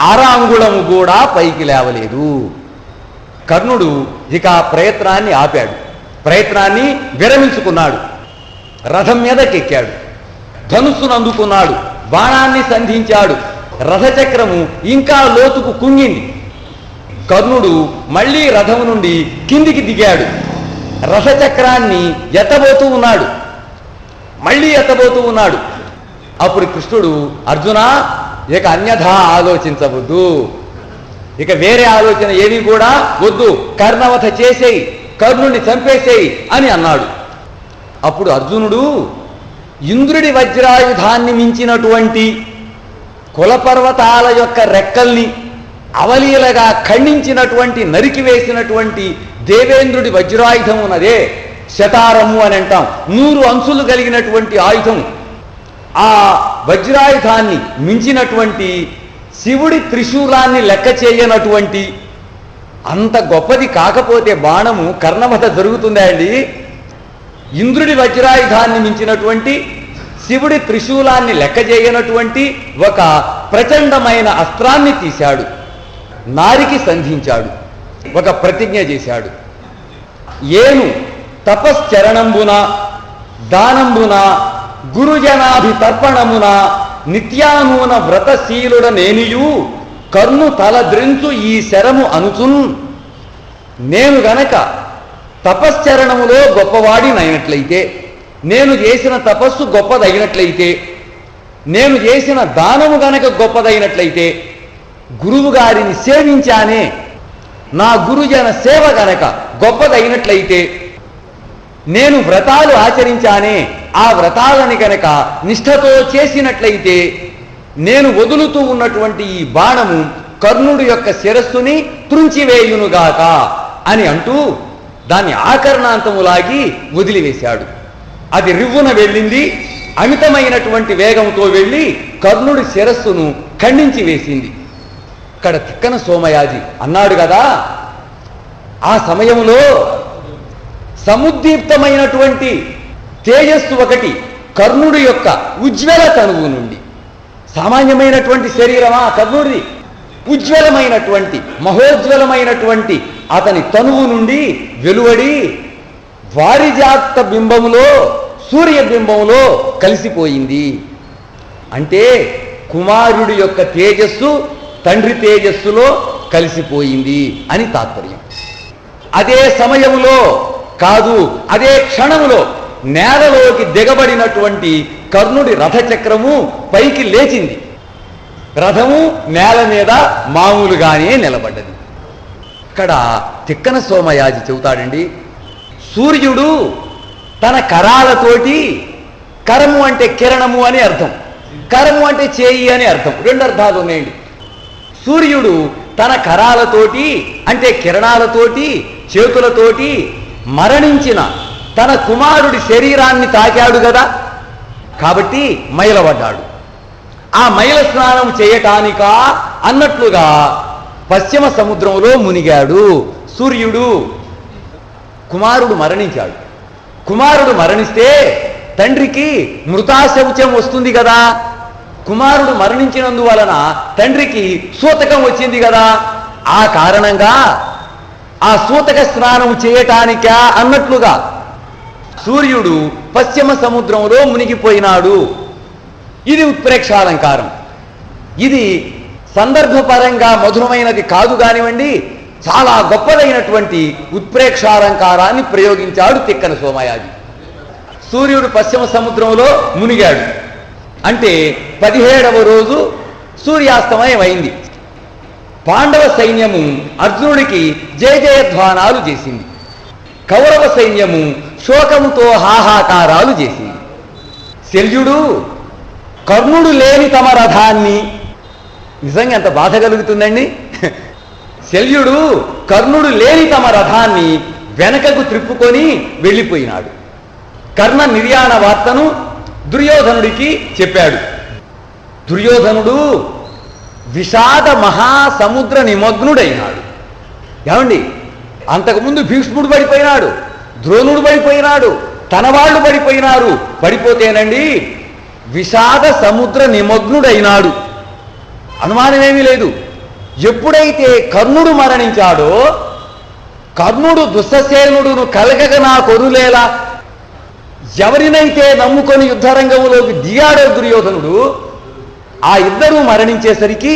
1 అంగుళము కూడా పైకి లేవలేదు. కర్ణుడు ఇక ఆ ప్రయత్నాన్ని ఆపాడు, ప్రయత్నాన్ని విరమించుకున్నాడు. రథం మీదకెక్కాడు, ధనుస్సును అందుకున్నాడు, బాణాన్ని సంధించాడు. రథచక్రము ఇంకా లోతుకు కుంగింది. కర్ణుడు మళ్ళీ రథము నుండి కిందికి దిగాడు, రథచక్రాన్ని ఎత్తబోతూ ఉన్నాడు, మళ్ళీ ఎత్తబోతూ ఉన్నాడు. అప్పుడు కృష్ణుడు, అర్జున, ఇక అన్యథా ఆలోచించవద్దు, ఇక వేరే ఆలోచన ఏవి కూడా వద్దు, కర్ణవధ చేసేయి, కర్ణుడిని చంపేసేయి అని అన్నాడు. అప్పుడు అర్జునుడు ఇంద్రుడి వజ్రాయుధాన్ని మించినటువంటి కులపర్వతాల యొక్క రెక్కల్ని అవలీలగా ఖండించినటువంటి, నరికివేసినటువంటి దేవేంద్రుడి వజ్రాయుధం ఉన్నదే, శతారము అని అంటాం, 100 అంచులు కలిగినటువంటి ఆయుధం. ఆ వజ్రాయుధాన్ని మించినటువంటి, శివుడి త్రిశూలాన్ని లెక్క చేయనటువంటి, అంత గొప్పది కాకపోతే బాణము కర్ణవధ జరుగుతుందా అండి? ఇంద్రుడి వజ్రాయుధాన్ని మించినటువంటి, శివుడి త్రిశూలాన్ని లెక్క చేయనటువంటి ఒక ప్రచండమైన అస్త్రాన్ని తీశాడు, నారికి సంధించాడు, ఒక ప్రతిజ్ఞ చేశాడు. ఏను తపశ్చరణంబున దానంబున గురుజనాభితర్పణమున నిత్యానూన వ్రతశీలుడ నేనియు కర్ణు తలద్రించు ఈ శరము అనుచున్. నేను గనక తపశ్చరణములో గొప్పవాడినైనట్లయితే, నేను చేసిన తపస్సు గొప్పదైనట్లయితే, నేను చేసిన దానము గనక గొప్పదైనట్లయితే, గురువు గారిని సేవించానే, నా గురుజన సేవ గనక గొప్పదైనట్లయితే, నేను వ్రతాలు ఆచరించానే, ఆ వ్రతాలని గనక నిష్ఠతో చేసినట్లయితే, నేను వదులుతూ ఉన్నటువంటి ఈ బాణము కర్ణుడి యొక్క శిరస్సుని త్రుంచివేయునుగాక అని అంటూ దాన్ని ఆకర్ణాంతములాగి వదిలివేశాడు. అది రివ్వున వెళ్ళింది, అమితమైనటువంటి వేగంతో వెళ్ళి కర్ణుడి శిరస్సును ఖండించి వేసింది. ఇక్కడ తిక్కన సోమయాజి అన్నాడు కదా, ఆ సమయంలో సముద్దీప్తమైనటువంటి తేజస్సు ఒకటి కర్ణుడి యొక్క ఉజ్వల తనువు నుండి, సామాన్యమైనటువంటి శరీరమా కర్ణుడిది, ఉజ్వలమైనటువంటి మహోజ్వలమైనటువంటి అతని తనువు నుండి వెలువడి వారిజాత బింబములో సూర్యబింబంలో కలిసిపోయింది. అంటే కుమారుడి యొక్క తేజస్సు తండ్రి తేజస్సులో కలిసిపోయింది అని తాత్పర్యం. అదే సమయంలో కాదు, అదే క్షణములో నేలలోకి దిగబడినటువంటి కర్ణుడి రథచక్రము పైకి లేచింది. రథము నేల మీద మామూలుగానే నిలబడ్డది. ఇక్కడ తిక్కన సోమయాజి చెబుతాడండి, సూర్యుడు తన కరాలతోటి, కరము అంటే కిరణము అని అర్థం, కరము అంటే చేయి అని అర్థం, రెండు అర్థాలు ఉన్నాయండి. సూర్యుడు తన కరాలతోటి అంటే కిరణాలతోటి చేతులతోటి మరణించిన తన కుమారుడి శరీరాన్ని తాకాడు కదా, కాబట్టి మైలబడ్డాడు. ఆ మైల స్నానం చేయటానికా అన్నట్లుగా పశ్చిమ సముద్రంలో మునిగాడు సూర్యుడు. కుమారుడు మరణించాడు. కుమారుడు మరణిస్తే తండ్రికి మృతాశౌచం వస్తుంది కదా, కుమారుడు మరణించినందువలన తండ్రికి సూతకం వచ్చింది కదా, ఆ కారణంగా ఆ సూతక స్నానం చేయటానికా అన్నట్లుగా సూర్యుడు పశ్చిమ సముద్రంలో మునిగిపోయినాడు. ఇది ఉత్ప్రేక్షాలంకారం. ఇది సందర్భపరంగా మధురమైనది కాదు కానివ్వండి, చాలా గొప్పదైనటువంటి ఉత్ప్రేక్షాలంకారాన్ని ప్రయోగించాడు తిక్కన సోమయాజి. సూర్యుడు పశ్చిమ సముద్రంలో మునిగాడు అంటే 17వ రోజు సూర్యాస్తమయం అయింది. పాండవ సైన్యము అర్జునుడికి జయ జయధ్వానాలు చేసింది. కౌరవ సైన్యము శోకముతో హాహాకారాలు చేసింది. శల్యుడు కర్ణుడు లేని తమ రథాన్ని, నిజంగా ఎంత బాధ కలుగుతుందండి, శల్యుడు కర్ణుడు లేని తమ రథాన్ని వెనకకు త్రిప్పుకొని వెళ్ళిపోయినాడు. కర్ణ నిర్యాణ వార్తను దుర్యోధనుడికి చెప్పాడు. దుర్యోధనుడు విషాద మహాసముద్ర నిమగ్నుడైనాడు. ఏమండి, అంతకుముందు భీష్ముడు పడిపోయినాడు, ద్రోణుడు పడిపోయినాడు, తన వాళ్ళు పడిపోయినారు. పడిపోతేనండి విషాద సముద్ర నిమగ్నుడైనాడు, అనుమానమేమీ లేదు. ఎప్పుడైతే కర్ణుడు మరణించాడో, కర్ణుడు దుస్ససేనుడును కలగక నా కొరులేలా ఎవరినైతే నమ్ముకొని యుద్ధరంగంలోకి దిగాడో దుర్యోధనుడు, ఆ ఇద్దరూ మరణించేసరికి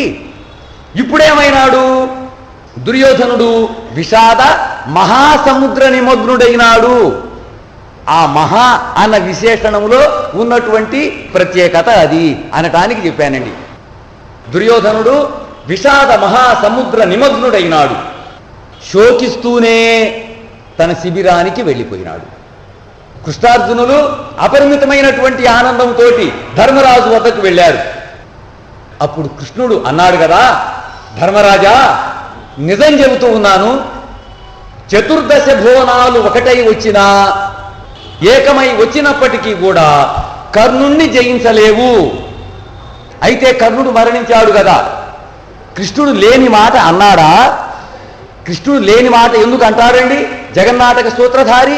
ఇప్పుడేమైనాడు దుర్యోధనుడు? విషాద మహాసముద్ర నిమగ్నుడైనాడు. ఆ మహా అన్న విశేషణంలో ఉన్నటువంటి ప్రత్యేకత అది అనటానికి చెప్పానండి. దుర్యోధనుడు విషాద మహాసముద్ర నిమగ్నుడైనాడు. శోకిస్తూనే తన శిబిరానికి వెళ్ళిపోయినాడు. కృష్ణార్జునులు అపరిమితమైనటువంటి ఆనందంతో ధర్మరాజు వద్దకు వెళ్ళారు. అప్పుడు కృష్ణుడు అన్నాడు కదా, ధర్మరాజా నిజం చెబుతూ ఉన్నాను, చతుర్దశ భువనాలు ఒకటై వచ్చినా, ఏకమై వచ్చినప్పటికీ కూడా కర్ణుణ్ణి జయించలేవు. అయితే కర్ణుడు మరణించాడు కదా, కృష్ణుడు లేని మాట అన్నాడా? కృష్ణుడు లేని మాట ఎందుకు అంటాడండి? జగన్నాటక సూత్రధారి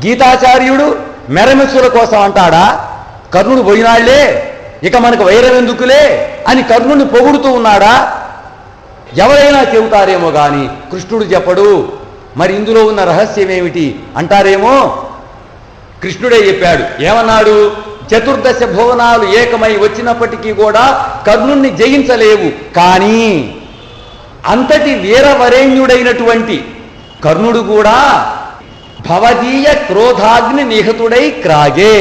గీతాచార్యుడు మెరమెచ్చుల కోసం అంటాడా? కర్ణుడు పోయినాళ్లే, ఇక మనకు వైరం ఎందుకులే అని కర్ణుడిని పొగుడుతూ ఉన్నాడా? ఎవరైనా చెబుతారేమో గాని కృష్ణుడు చెప్పడు. మరి ఇందులో ఉన్న రహస్యం ఏమిటి అంటారేమో. కృష్ణుడే చెప్పాడు. ఏమన్నాడు? చతుర్దశ భువనాలు ఏకమై వచ్చినప్పటికీ కూడా కర్ణుణ్ణి జయించలేవు. కానీ అంతటి వీరవరేణ్యుడైనటువంటి కర్ణుడు కూడా భవదీయ క్రోధాగ్ని నిహతుడై క్రాగే.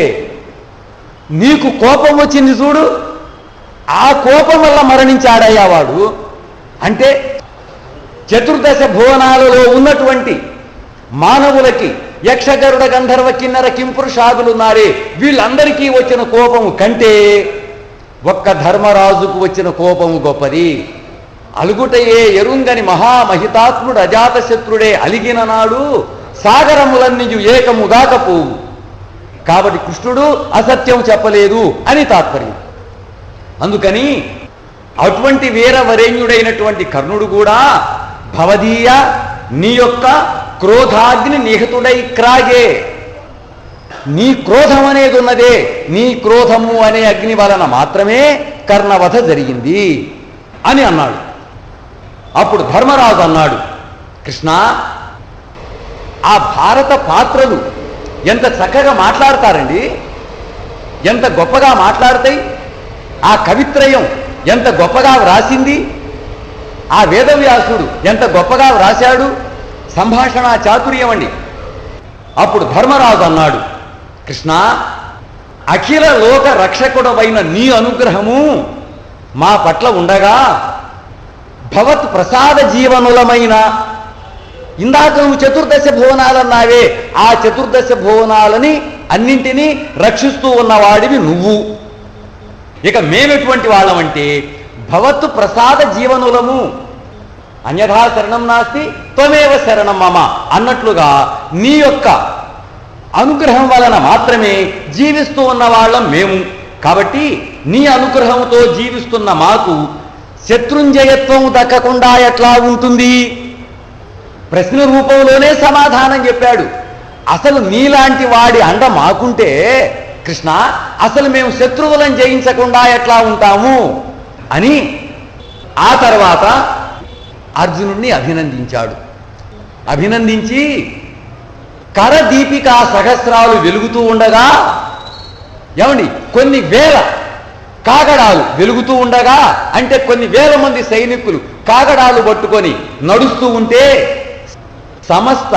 నీకు కోపం వచ్చింది చూడు, ఆ కోపం వల్ల మరణించాడయ్యా వాడు. అంటే చతుర్దశ భువనాలలో ఉన్నటువంటి మానవులకి యక్షగరుడ గంధర్వ కిన్నర కింపురుషాదులున్నారే, వీళ్ళందరికీ వచ్చిన కోపము కంటే ఒక్క ధర్మరాజుకు వచ్చిన కోపము గొప్పది. అలుగుటయే ఎరుంగని మహామహితాత్ముడు అజాతశత్రుడే అలిగిన నాడు సాగరములన్నియు ఏకముగాకపోవు. కాబట్టి కృష్ణుడు అసత్యం చెప్పలేదు అని తాత్పర్యం. అందుకని అటువంటి వీరవరేణ్యుడైనటువంటి కర్ణుడు కూడా భవదీయ నీ యొక్క క్రోధాగ్ని నిహతుడై క్రాగే, నీ క్రోధం అనేది ఉన్నదే, నీ క్రోధము అనే అగ్ని వలన మాత్రమే కర్ణవధ జరిగింది అని అన్నాడు. అప్పుడు ధర్మరాజు అన్నాడు, కృష్ణ, ఆ భారత పాత్రలు ఎంత చక్కగా మాట్లాడతారండి, ఎంత గొప్పగా మాట్లాడతాయి. ఆ కవిత్రయం ఎంత గొప్పగా వ్రాసింది, ఆ వేదవ్యాసుడు ఎంత గొప్పగా వ్రాశాడు, సంభాషణ చాతుర్యం అండి. అప్పుడు ధర్మరాజు అన్నాడు, కృష్ణ, అఖిల లోక రక్షకుడవైన నీ అనుగ్రహము మా పట్ల ఉండగా భవత్ ప్రసాద జీవనులమైన ఇందాక నువ్వు చతుర్దశ భువనాలన్నావే, ఆ చతుర్దశ భువనాలని అన్నింటినీ రక్షిస్తూ ఉన్నవాడివి నువ్వు. ఇక మేమెటువంటి వాళ్ళమంటే భవత్ ప్రసాద జీవనులము, అన్యథా శరణం నాస్తి త్వమేవ శరణం మమ అన్నట్లుగా నీ యొక్క అనుగ్రహం వలన మాత్రమే జీవిస్తూ ఉన్న వాళ్ళం మేము. కాబట్టి నీ అనుగ్రహంతో జీవిస్తున్న మాకు శత్రుంజయత్వం దక్కకుండా ఎట్లా ఉంటుంది? ప్రశ్న రూపంలోనే సమాధానం చెప్పాడు. అసలు నీలాంటి వాడి అండ మాకుంటే కృష్ణ, అసలు మేము శత్రువులను జయించకుండా ఎట్లా ఉంటాము అని ఆ తర్వాత అర్జునుడిని అభినందించాడు. అభినందించి కరదీపికా సహస్రాలు వెలుగుతూ ఉండగా, ఏమండి, కొన్ని వేల కాగడాలు వెలుగుతూ ఉండగా, అంటే కొన్ని వేల మంది సైనికులు కాగడాలు పట్టుకొని నడుస్తూ ఉంటే సమస్త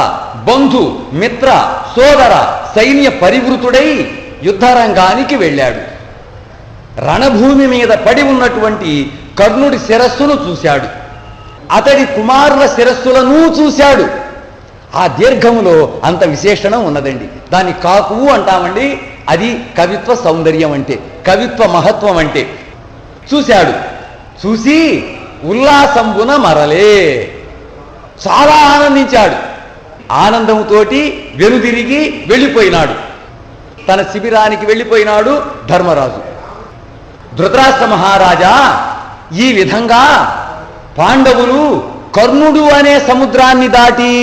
బంధు మిత్ర సోదర సైన్య పరివృతుడై యుద్ధరంగానికి వెళ్ళాడు. రణభూమి మీద పడి ఉన్నటువంటి కర్ణుడి శిరస్సును చూశాడు, అతడి కుమారుల శిరస్సులను చూశాడు. ఆ దీర్ఘములో అంత విశేషణం ఉన్నదండి. దాన్ని కాకువు అంటామండి. అది కవిత్వ సౌందర్యం అంటే, కవిత్వ మహత్వం అంటే. చూశాడు. చూసి ఉల్లాసంబున మరలే, చాలా ఆనందించాడు. ఆనందంతో వెనుదిరిగి వెళ్ళిపోయినాడు, తన శిబిరానికి వెళ్ళిపోయినాడు ధర్మరాజు. ధృతరాష్ట్ర మహారాజా, ఈ విధంగా పాండవులు కర్ణుడు అనే సముద్రాన్ని దాటి,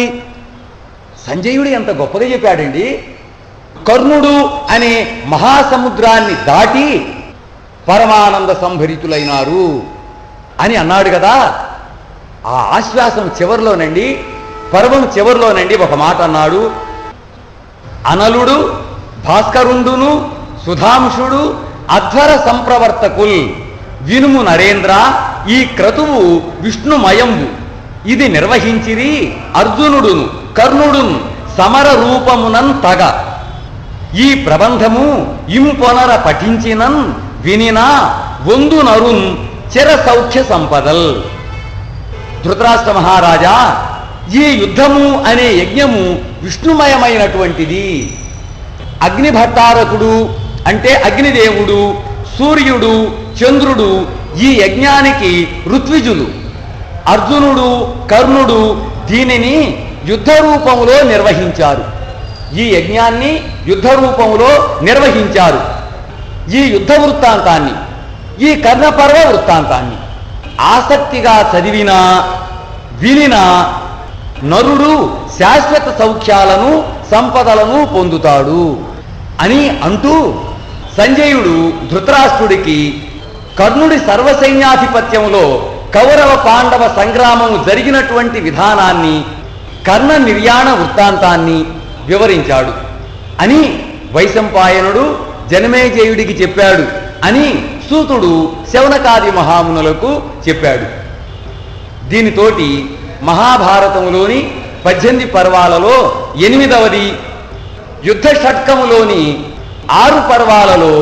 సంజయుడు ఎంత గొప్పగా చెప్పాడండి, కర్ణుడు అనే మహాసముద్రాన్ని దాటి పరమానంద సంభరితులైనారు అని అన్నాడు కదా. ఆ ఆశ్వాసం చివరిలోనండి, పర్వం చివరిలోనండి ఒక మాట అన్నాడు, అనలుడు భాస్కరుండును సుధాంశుడు అధ్వర సంప్రవర్తకుల్ వినుము నరేంద్ర, ఈ క్రతువు విష్ణుమయంబు, ఇది నిర్వహించిరి అర్జునుడును కర్ణుడును సమర రూపమునన్ తగ, ఈ ప్రబంధము ఇంపొనర పఠించినన్ వినినా వందు నరున్ చిర సౌఖ్య సంపదల్. ధృతరాష్ట్ర మహారాజా, ఈ యుద్ధము అనే యజ్ఞము విష్ణుమయమైనటువంటిది. అగ్నిభట్టారకుడు అంటే అగ్నిదేవుడు, సూర్యుడు, చంద్రుడు ఈ యజ్ఞానికి ఋత్విజులు. అర్జునుడు కర్ణుడు దీనిని యుద్ధ రూపంలో నిర్వహించారు. ఈ యజ్ఞాన్ని యుద్ధ రూపంలో నిర్వహించారు. ఈ యుద్ధ వృత్తాంతాన్ని, ఈ కర్ణపర్వ వృత్తాంతాన్ని ఆసక్తిగా చదివినా వినినా నరుడు శాశ్వత సౌఖ్యాలను సంపదలను పొందుతాడు అని అంటూ సంజయుడు ధృతరాష్ట్రుడికి కర్ణుడి సర్వసైన్యాధిపత్యంలో కౌరవ పాండవ సంగ్రామం జరిగినటువంటి విధానాన్ని, కర్ణ నిర్యాణ వృత్తాంతాన్ని వివరించాడు అని వైశంపాయనుడు జనమేజయుడికి చెప్పాడు అని సూతుడు శౌనకాది మహామునులకు చెప్పాడు. దీనితోటి మహాభారతంలోని 18 పర్వాలలో 8వది, యుద్ధ షట్కములోని 6 పర్వాలలో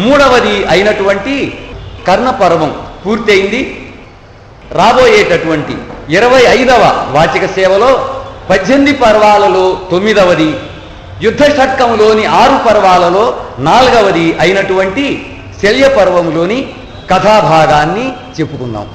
3వది అయినటువంటి కర్ణపర్వం పూర్తయింది. రాబోయేటటువంటి 25వ వాచిక సేవలో 18 పర్వాలలో 9వది, యుద్ధ షట్కములోని 6 పర్వాలలో 4వది అయినటువంటి శల్య పర్వములోని కథాభాగాన్ని చెప్పుకున్నాం.